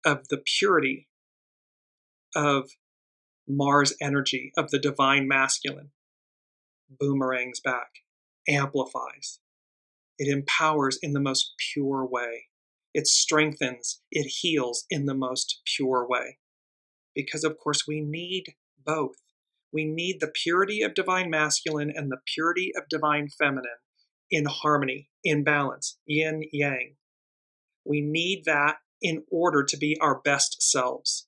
of the purity of Mars energy, of the divine masculine, boomerangs back, amplifies. It empowers in the most pure way. It strengthens, it heals in the most pure way. Because, of course, we need both. We need the purity of divine masculine and the purity of divine feminine in harmony, in balance, yin, yang. We need that in order to be our best selves.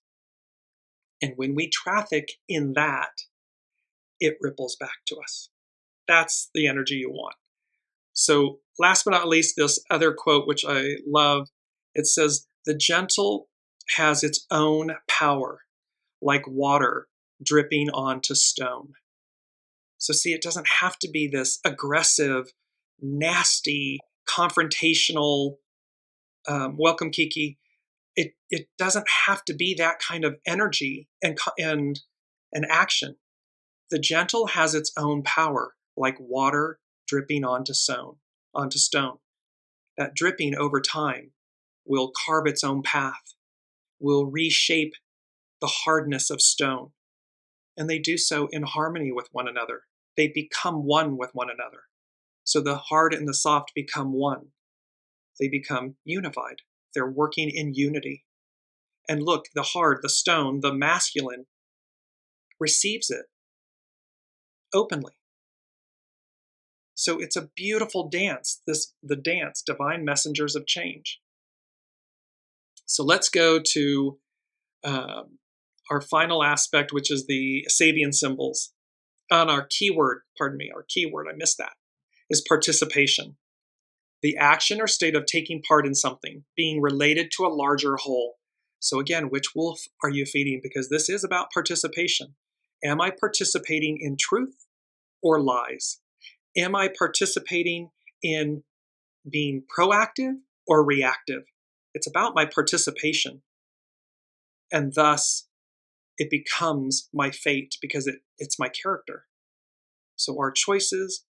And when we traffic in that, it ripples back to us. That's the energy you want. So last but not least, this other quote, which I love, it says, "The gentle has its own power, like water dripping onto stone." So see, it doesn't have to be this aggressive, nasty, confrontational, welcome Kiki. It doesn't have to be that kind of energy and action. The gentle has its own power, like water dripping onto stone. That dripping over time will carve its own path, will reshape the hardness of stone. And they do so in harmony with one another. They become one with one another. So the hard and the soft become one. They become unified. They're working in unity. And look, the hard, the stone, the masculine receives it openly. So it's a beautiful dance, the dance, divine messengers of change. So let's go to our final aspect, which is the SABIAN symbols. On our keyword, I missed that, is participation. The action or state of taking part in something, being related to a larger whole. So again, which wolf are you feeding? Because this is about participation. Am I participating in truth or lies? Am I participating in being proactive or reactive? It's about my participation. And thus, it becomes my fate because it's my character. So our choices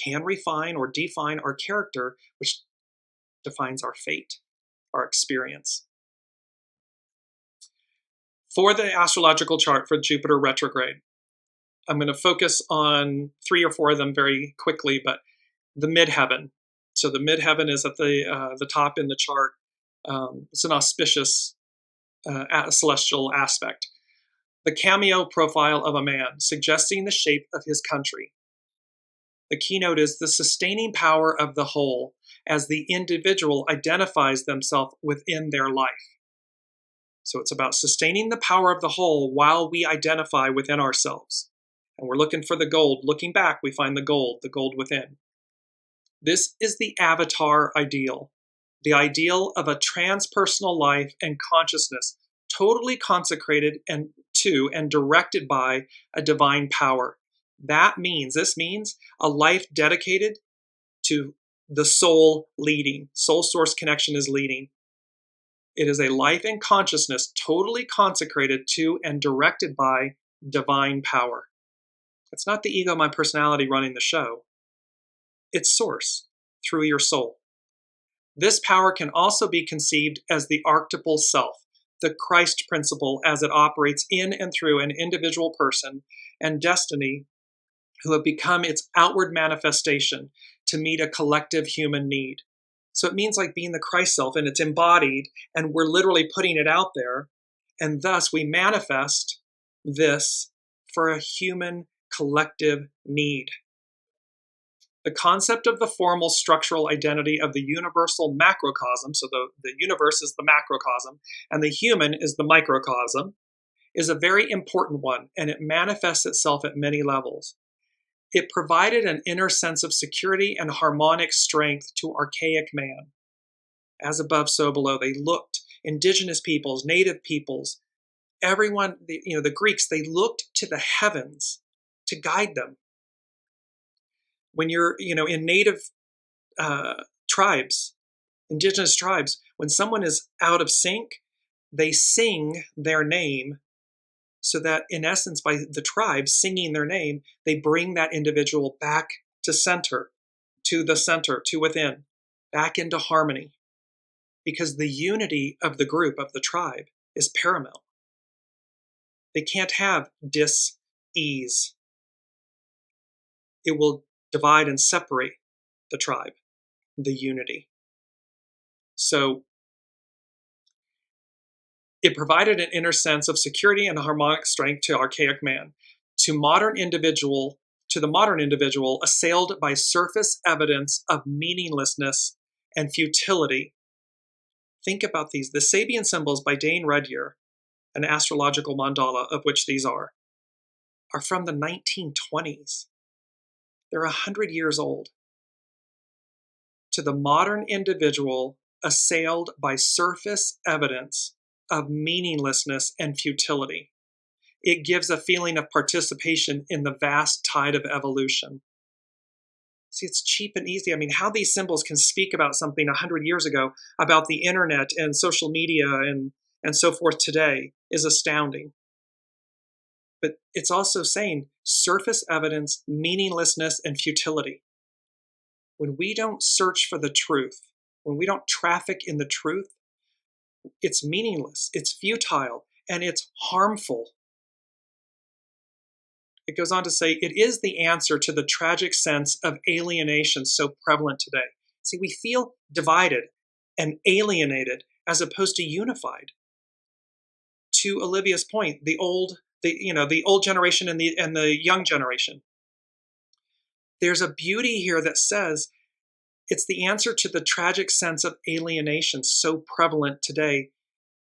can refine or define our character, which defines our fate, our experience. For the astrological chart for Jupiter retrograde, I'm going to focus on 3 or 4 of them very quickly, but the midheaven. So the midheaven is at the top in the chart. It's an auspicious celestial aspect. The cameo profile of a man, suggesting the shape of his country. The keynote is the sustaining power of the whole as the individual identifies themselves within their life. So it's about sustaining the power of the whole while we identify within ourselves. And we're looking for the gold. Looking back, we find the gold within. This is the avatar ideal, the ideal of a transpersonal life and consciousness totally consecrated and directed by a divine power. This means a life dedicated to the soul leading. Soul source connection is leading. It is a life and consciousness totally consecrated to and directed by divine power. It's not the ego, my personality running the show. It's source through your soul. This power can also be conceived as the archetypal self, the Christ principle as it operates in and through an individual person and destiny who have become its outward manifestation to meet a collective human need. So it means like being the Christ self, and it's embodied, and we're literally putting it out there, and thus we manifest this for a human collective need. The concept of the formal structural identity of the universal macrocosm, so the universe is the macrocosm, and the human is the microcosm, is a very important one, and it manifests itself at many levels. It provided an inner sense of security and harmonic strength to archaic man. As above, so below. They looked, indigenous peoples, native peoples, everyone, the Greeks, they looked to the heavens to guide them. When you're, in native tribes, indigenous tribes, when someone is out of sync, they sing their name so that, in essence, by the tribe singing their name, they bring that individual back to the center, to within, back into harmony. Because the unity of the group, of the tribe, is paramount. They can't have dis-ease. It will divide and separate the tribe, the unity. So it provided an inner sense of security and harmonic strength to archaic man. To the modern individual assailed by surface evidence of meaninglessness and futility. Think about these. The Sabian symbols by Dane Redyer, an astrological mandala of which these are from the 1920s. They're 100 years old. To the modern individual assailed by surface evidence of meaninglessness and futility, it gives a feeling of participation in the vast tide of evolution. See, it's cheap and easy. I mean, how these symbols can speak about something 100 years ago, about the internet and social media and so forth today, is astounding. But it's also saying surface evidence, meaninglessness, and futility. When we don't search for the truth, when we don't traffic in the truth, it's meaningless, it's futile, and it's harmful. It goes on to say, it is the answer to the tragic sense of alienation so prevalent today. See, we feel divided and alienated as opposed to unified. To Olivia's point, the old generation and the young generation. There's a beauty here that says it's the answer to the tragic sense of alienation so prevalent today.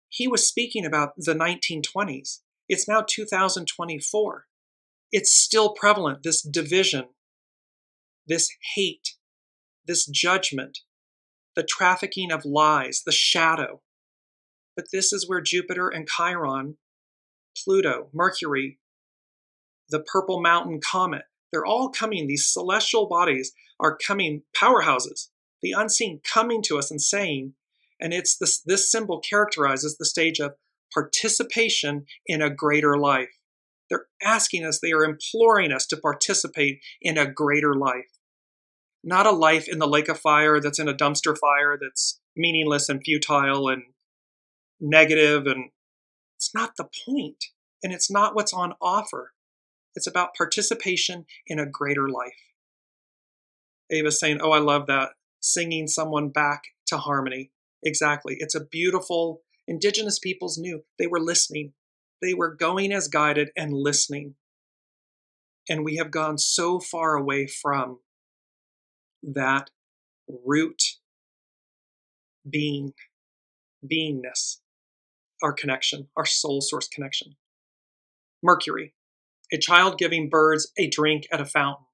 He was speaking about the 1920s. It's now 2024. It's still prevalent, this division, this hate, this judgment, the trafficking of lies, the shadow. But this is where Jupiter and Chiron, Pluto, Mercury, the Purple Mountain Comet, they're all coming. These celestial bodies are coming, powerhouses, the unseen coming to us and saying, and it's this symbol characterizes the stage of participation in a greater life. They're asking us, they are imploring us to participate in a greater life. Not a life in the lake of fire that's in a dumpster fire that's meaningless and futile and negative, and it's not the point, and it's not what's on offer. It's about participation in a greater life. Ava's saying, oh, I love that. Singing someone back to harmony. Exactly. It's a beautiful, indigenous peoples knew. They were listening. They were going as guided and listening. And we have gone so far away from that root beingness, our connection, our soul source connection. Mercury, a child giving birds a drink at a fountain.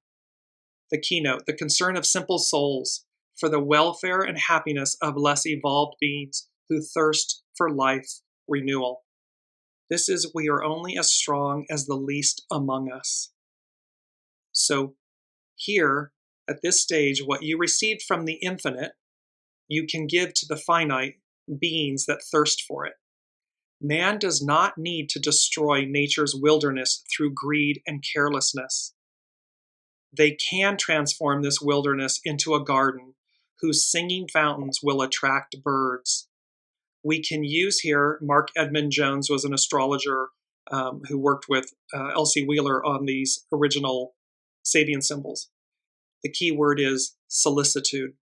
The keynote, the concern of simple souls for the welfare and happiness of less evolved beings who thirst for life renewal. This is, we are only as strong as the least among us. So here, at this stage, what you received from the infinite, you can give to the finite beings that thirst for it. Man does not need to destroy nature's wilderness through greed and carelessness. They can transform this wilderness into a garden whose singing fountains will attract birds. We can use here, Mark Edmund Jones was an astrologer who worked with Elsie Wheeler on these original Sabian symbols. The key word is solicitude.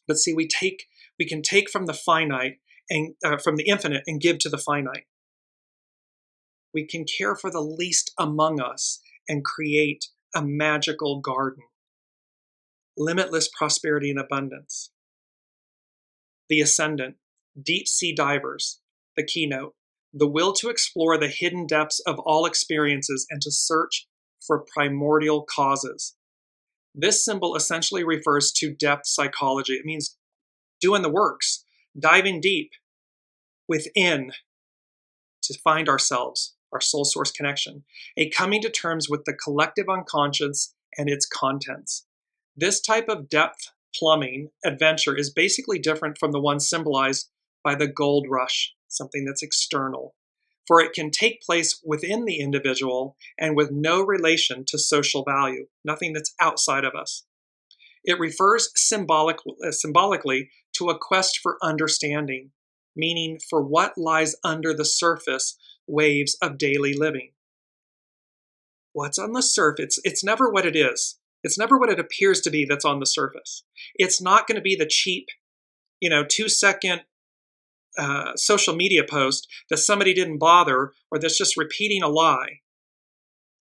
But see, we can take from the finite and from the infinite and give to the finite. We can care for the least among us and create a magical garden. Limitless prosperity and abundance. The ascendant, deep sea divers, the keynote, the will to explore the hidden depths of all experiences and to search for primordial causes. This symbol essentially refers to depth psychology. It means doing the works, diving deep within to find ourselves, our soul source connection, a coming to terms with the collective unconscious and its contents. This type of depth plumbing adventure is basically different from the one symbolized by the gold rush, something that's external, for it can take place within the individual and with no relation to social value, nothing that's outside of us. It refers symbolically to a quest for understanding, meaning for what lies under the surface waves of daily living. What's on the surface, it's never what it is. It's never what it appears to be that's on the surface. It's not going to be the cheap, 2-second social media post that somebody didn't bother or that's just repeating a lie.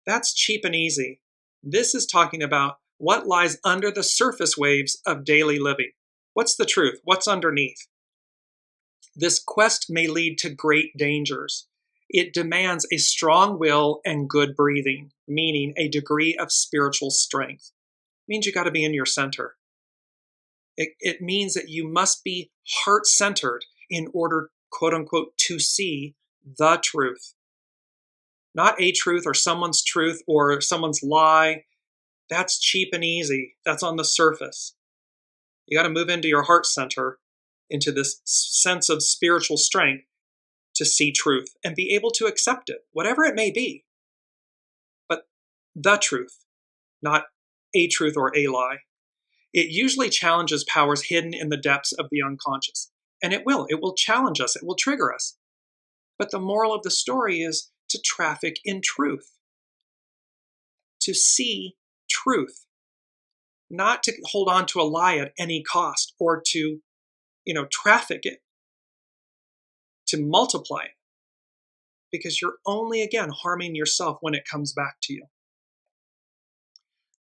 That's cheap and easy. This is talking about what lies under the surface waves of daily living. What's the truth? What's underneath? This quest may lead to great dangers. It demands a strong will and good breathing, meaning a degree of spiritual strength. It means you got to be in your center. It means that you must be heart-centered in order, quote unquote, to see the truth. Not a truth or someone's truth or someone's lie. That's cheap and easy. That's on the surface. You got to move into your heart center, into this sense of spiritual strength to see truth and be able to accept it, whatever it may be. But the truth, not a truth or a lie. It usually challenges powers hidden in the depths of the unconscious. And it will. It will challenge us. It will trigger us. But the moral of the story is to traffic in truth. To see truth. Not to hold on to a lie at any cost or to, traffic it. To multiply it. Because you're only, again, harming yourself when it comes back to you.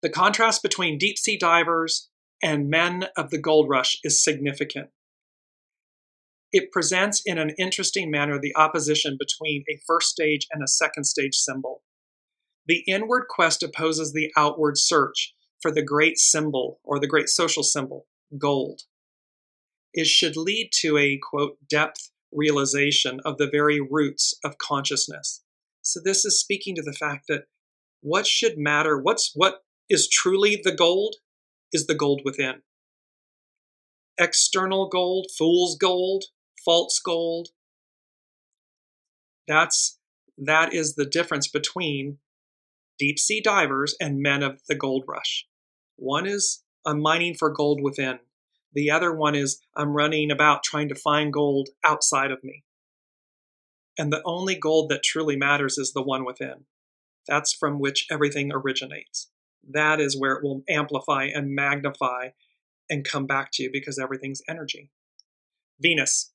The contrast between deep sea divers and men of the gold rush is significant. It presents in an interesting manner the opposition between a first stage and a second stage symbol. The inward quest opposes the outward search for the great symbol or the great social symbol, gold. It should lead to a, quote, depth realization of the very roots of consciousness. So this is speaking to the fact that what should matter, what is truly the gold is the gold within. External gold, fool's gold, false gold. That is the difference between deep sea divers and men of the gold rush. One is I'm mining for gold within. The other one is I'm running about trying to find gold outside of me. And the only gold that truly matters is the one within. That's from which everything originates. That is where it will amplify and magnify and come back to you because everything's energy. Venus.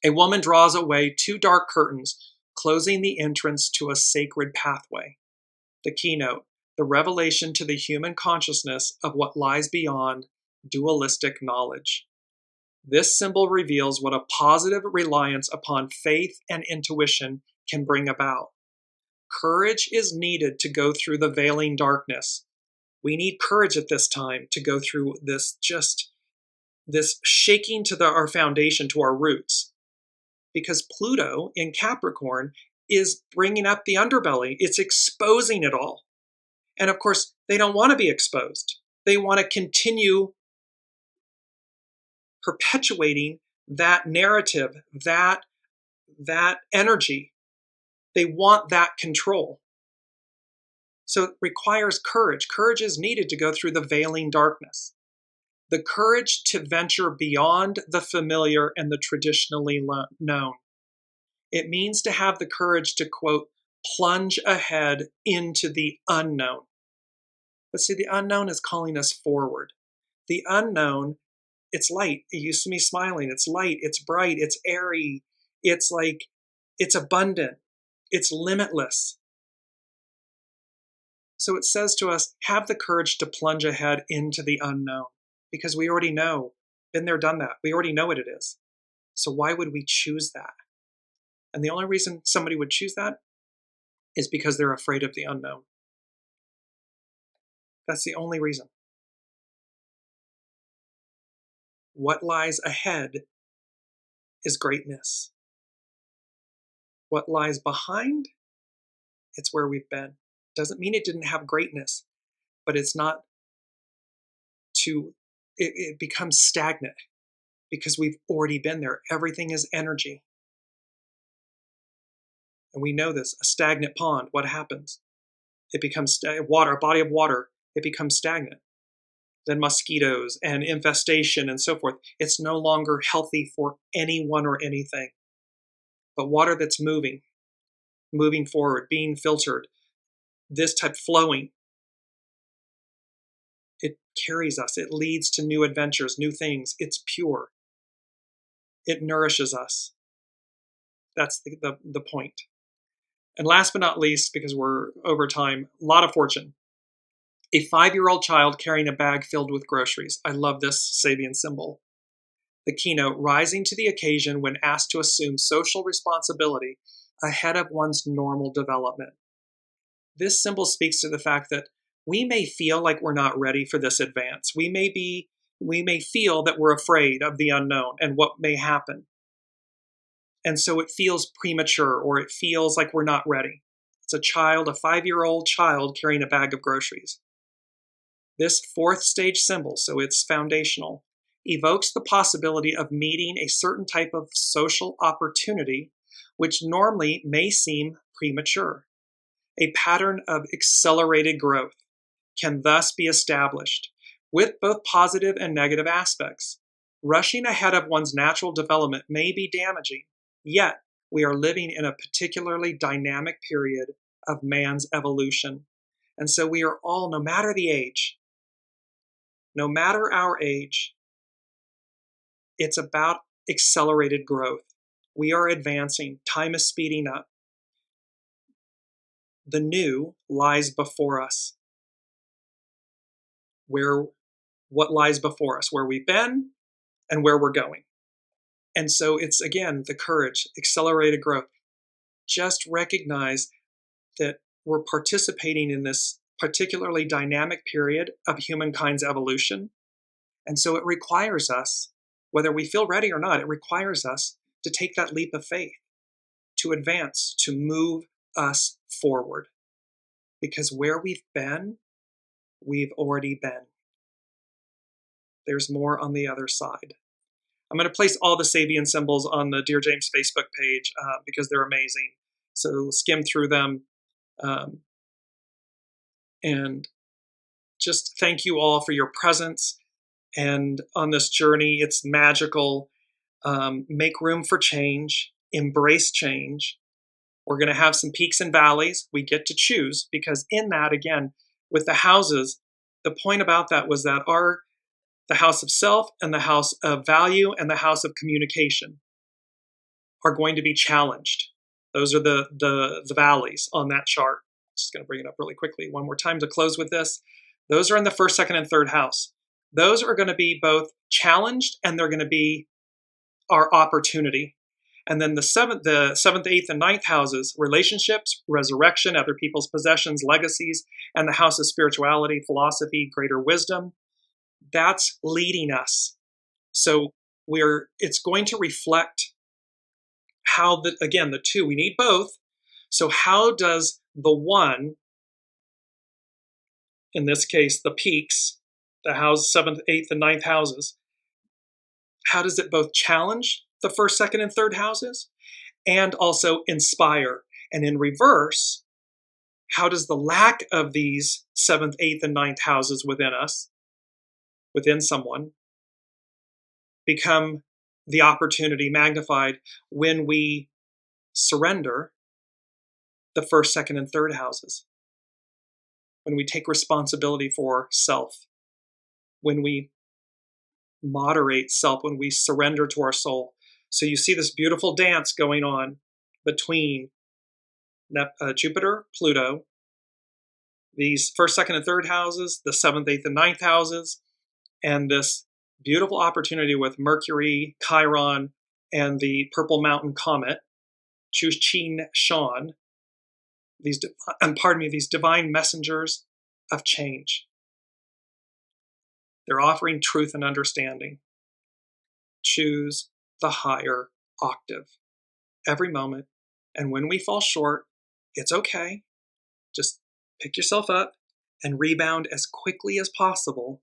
A woman draws away 2 dark curtains, closing the entrance to a sacred pathway. The keynote, the revelation to the human consciousness of what lies beyond dualistic knowledge. This symbol reveals what a positive reliance upon faith and intuition can bring about. Courage is needed to go through the veiling darkness. We need courage at this time to go through this shaking to our foundation, to our roots. Because Pluto in Capricorn is bringing up the underbelly. It's exposing it all. And of course, they don't want to be exposed. They want to continue perpetuating that narrative, that energy. They want that control. So it requires courage. Courage is needed to go through the veiling darkness. The courage to venture beyond the familiar and the traditionally known. It means to have the courage to, quote, plunge ahead into the unknown. But see, the unknown is calling us forward. The unknown, it's light. It used to me smiling. It's light. It's bright. It's airy. It's like, it's abundant. It's limitless. So it says to us, have the courage to plunge ahead into the unknown, because we already know, been there, done that. We already know what it is. So why would we choose that? And the only reason somebody would choose that is because they're afraid of the unknown. That's the only reason. What lies ahead is greatness. What lies behind, it's where we've been. Doesn't mean it didn't have greatness, but it's not it becomes stagnant because we've already been there. Everything is energy. And we know this, a stagnant pond, what happens? It becomes water, a body of water, it becomes stagnant. Then mosquitoes and infestation and so forth. It's no longer healthy for anyone or anything. But water that's moving forward, being filtered, this type flowing, it carries us. It leads to new adventures, new things. It's pure. It nourishes us. That's the point. And last but not least, because we're over time, a lot of fortune. A 5-year-old child carrying a bag filled with groceries. I love this Sabian symbol. The keynote, rising to the occasion when asked to assume social responsibility ahead of one's normal development. This symbol speaks to the fact that we may feel like we're not ready for this advance. We may feel that we're afraid of the unknown and what may happen. And so it feels premature, or it feels like we're not ready. It's a child, a 5-year-old child carrying a bag of groceries. This 4th stage symbol, so it's foundational, evokes the possibility of meeting a certain type of social opportunity, which normally may seem premature. A pattern of accelerated growth can thus be established, with both positive and negative aspects. Rushing ahead of one's natural development may be damaging, yet we are living in a particularly dynamic period of man's evolution. And so we are all, no matter the age, no matter our age, it's about accelerated growth. We are advancing. Time is speeding up. The new lies before us. What lies before us, where we've been and where we're going. And so it's, again, the courage, accelerated growth. Just recognize that we're participating in this particularly dynamic period of humankind's evolution. And so it requires us, whether we feel ready or not, it requires us to take that leap of faith, to advance, to move us forward. Because where we've been, we've already been. There's more on the other side. I'm going to place all the Sabian symbols on the Dearjames Facebook page because they're amazing. So skim through them. And just thank you all for your presence. And on this journey, it's magical. Make room for change. Embrace change. We're going to have some peaks and valleys. We get to choose, because in that, again, with the houses, the point about that was that the house of self and the house of value and the house of communication are going to be challenged. Those are the valleys on that chart. I'm just going to bring it up really quickly one more time to close with this. Those are in the 1st, 2nd, and 3rd house. Those are going to be both challenged, and they're going to be our opportunity. And then the 7th, 8th, and 9th houses, relationships, resurrection, other people's possessions, legacies, and the house of spirituality, philosophy, greater wisdom. That's leading us. So it's going to reflect how the two, we need both. So how does the one, in this case, the peaks, the house, 7th, 8th, and 9th houses, how does it both challenge the 1st, 2nd, and 3rd houses and also inspire? And in reverse, how does the lack of these 7th, 8th, and 9th houses within us, within someone, become the opportunity magnified when we surrender the 1st, 2nd, and 3rd houses? when we take responsibility for self, when we moderate self, when we surrender to our soul. So you see this beautiful dance going on between Jupiter, Pluto, these first, second, and third houses, the seventh, eighth, and ninth houses, and this beautiful opportunity with Mercury, Chiron, and the Purple Mountain Comet, CHING, these divine messengers of change. They're offering truth and understanding. Choose the higher octave every moment. And when we fall short, it's okay. Just pick yourself up and rebound as quickly as possible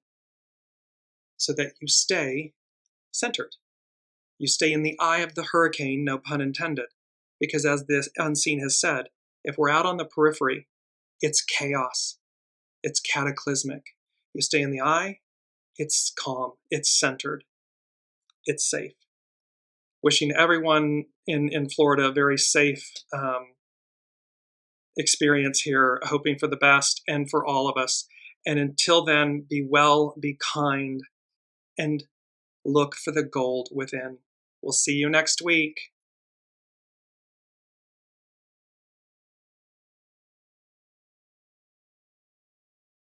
so that you stay centered. You stay in the eye of the hurricane, no pun intended, because as this unseen has said, if we're out on the periphery, it's chaos. It's cataclysmic. You stay in the eye, it's calm, it's centered, it's safe. Wishing everyone in Florida a very safe experience here, hoping for the best and for all of us. And until then, be well, be kind, and look for the gold within. We'll see you next week.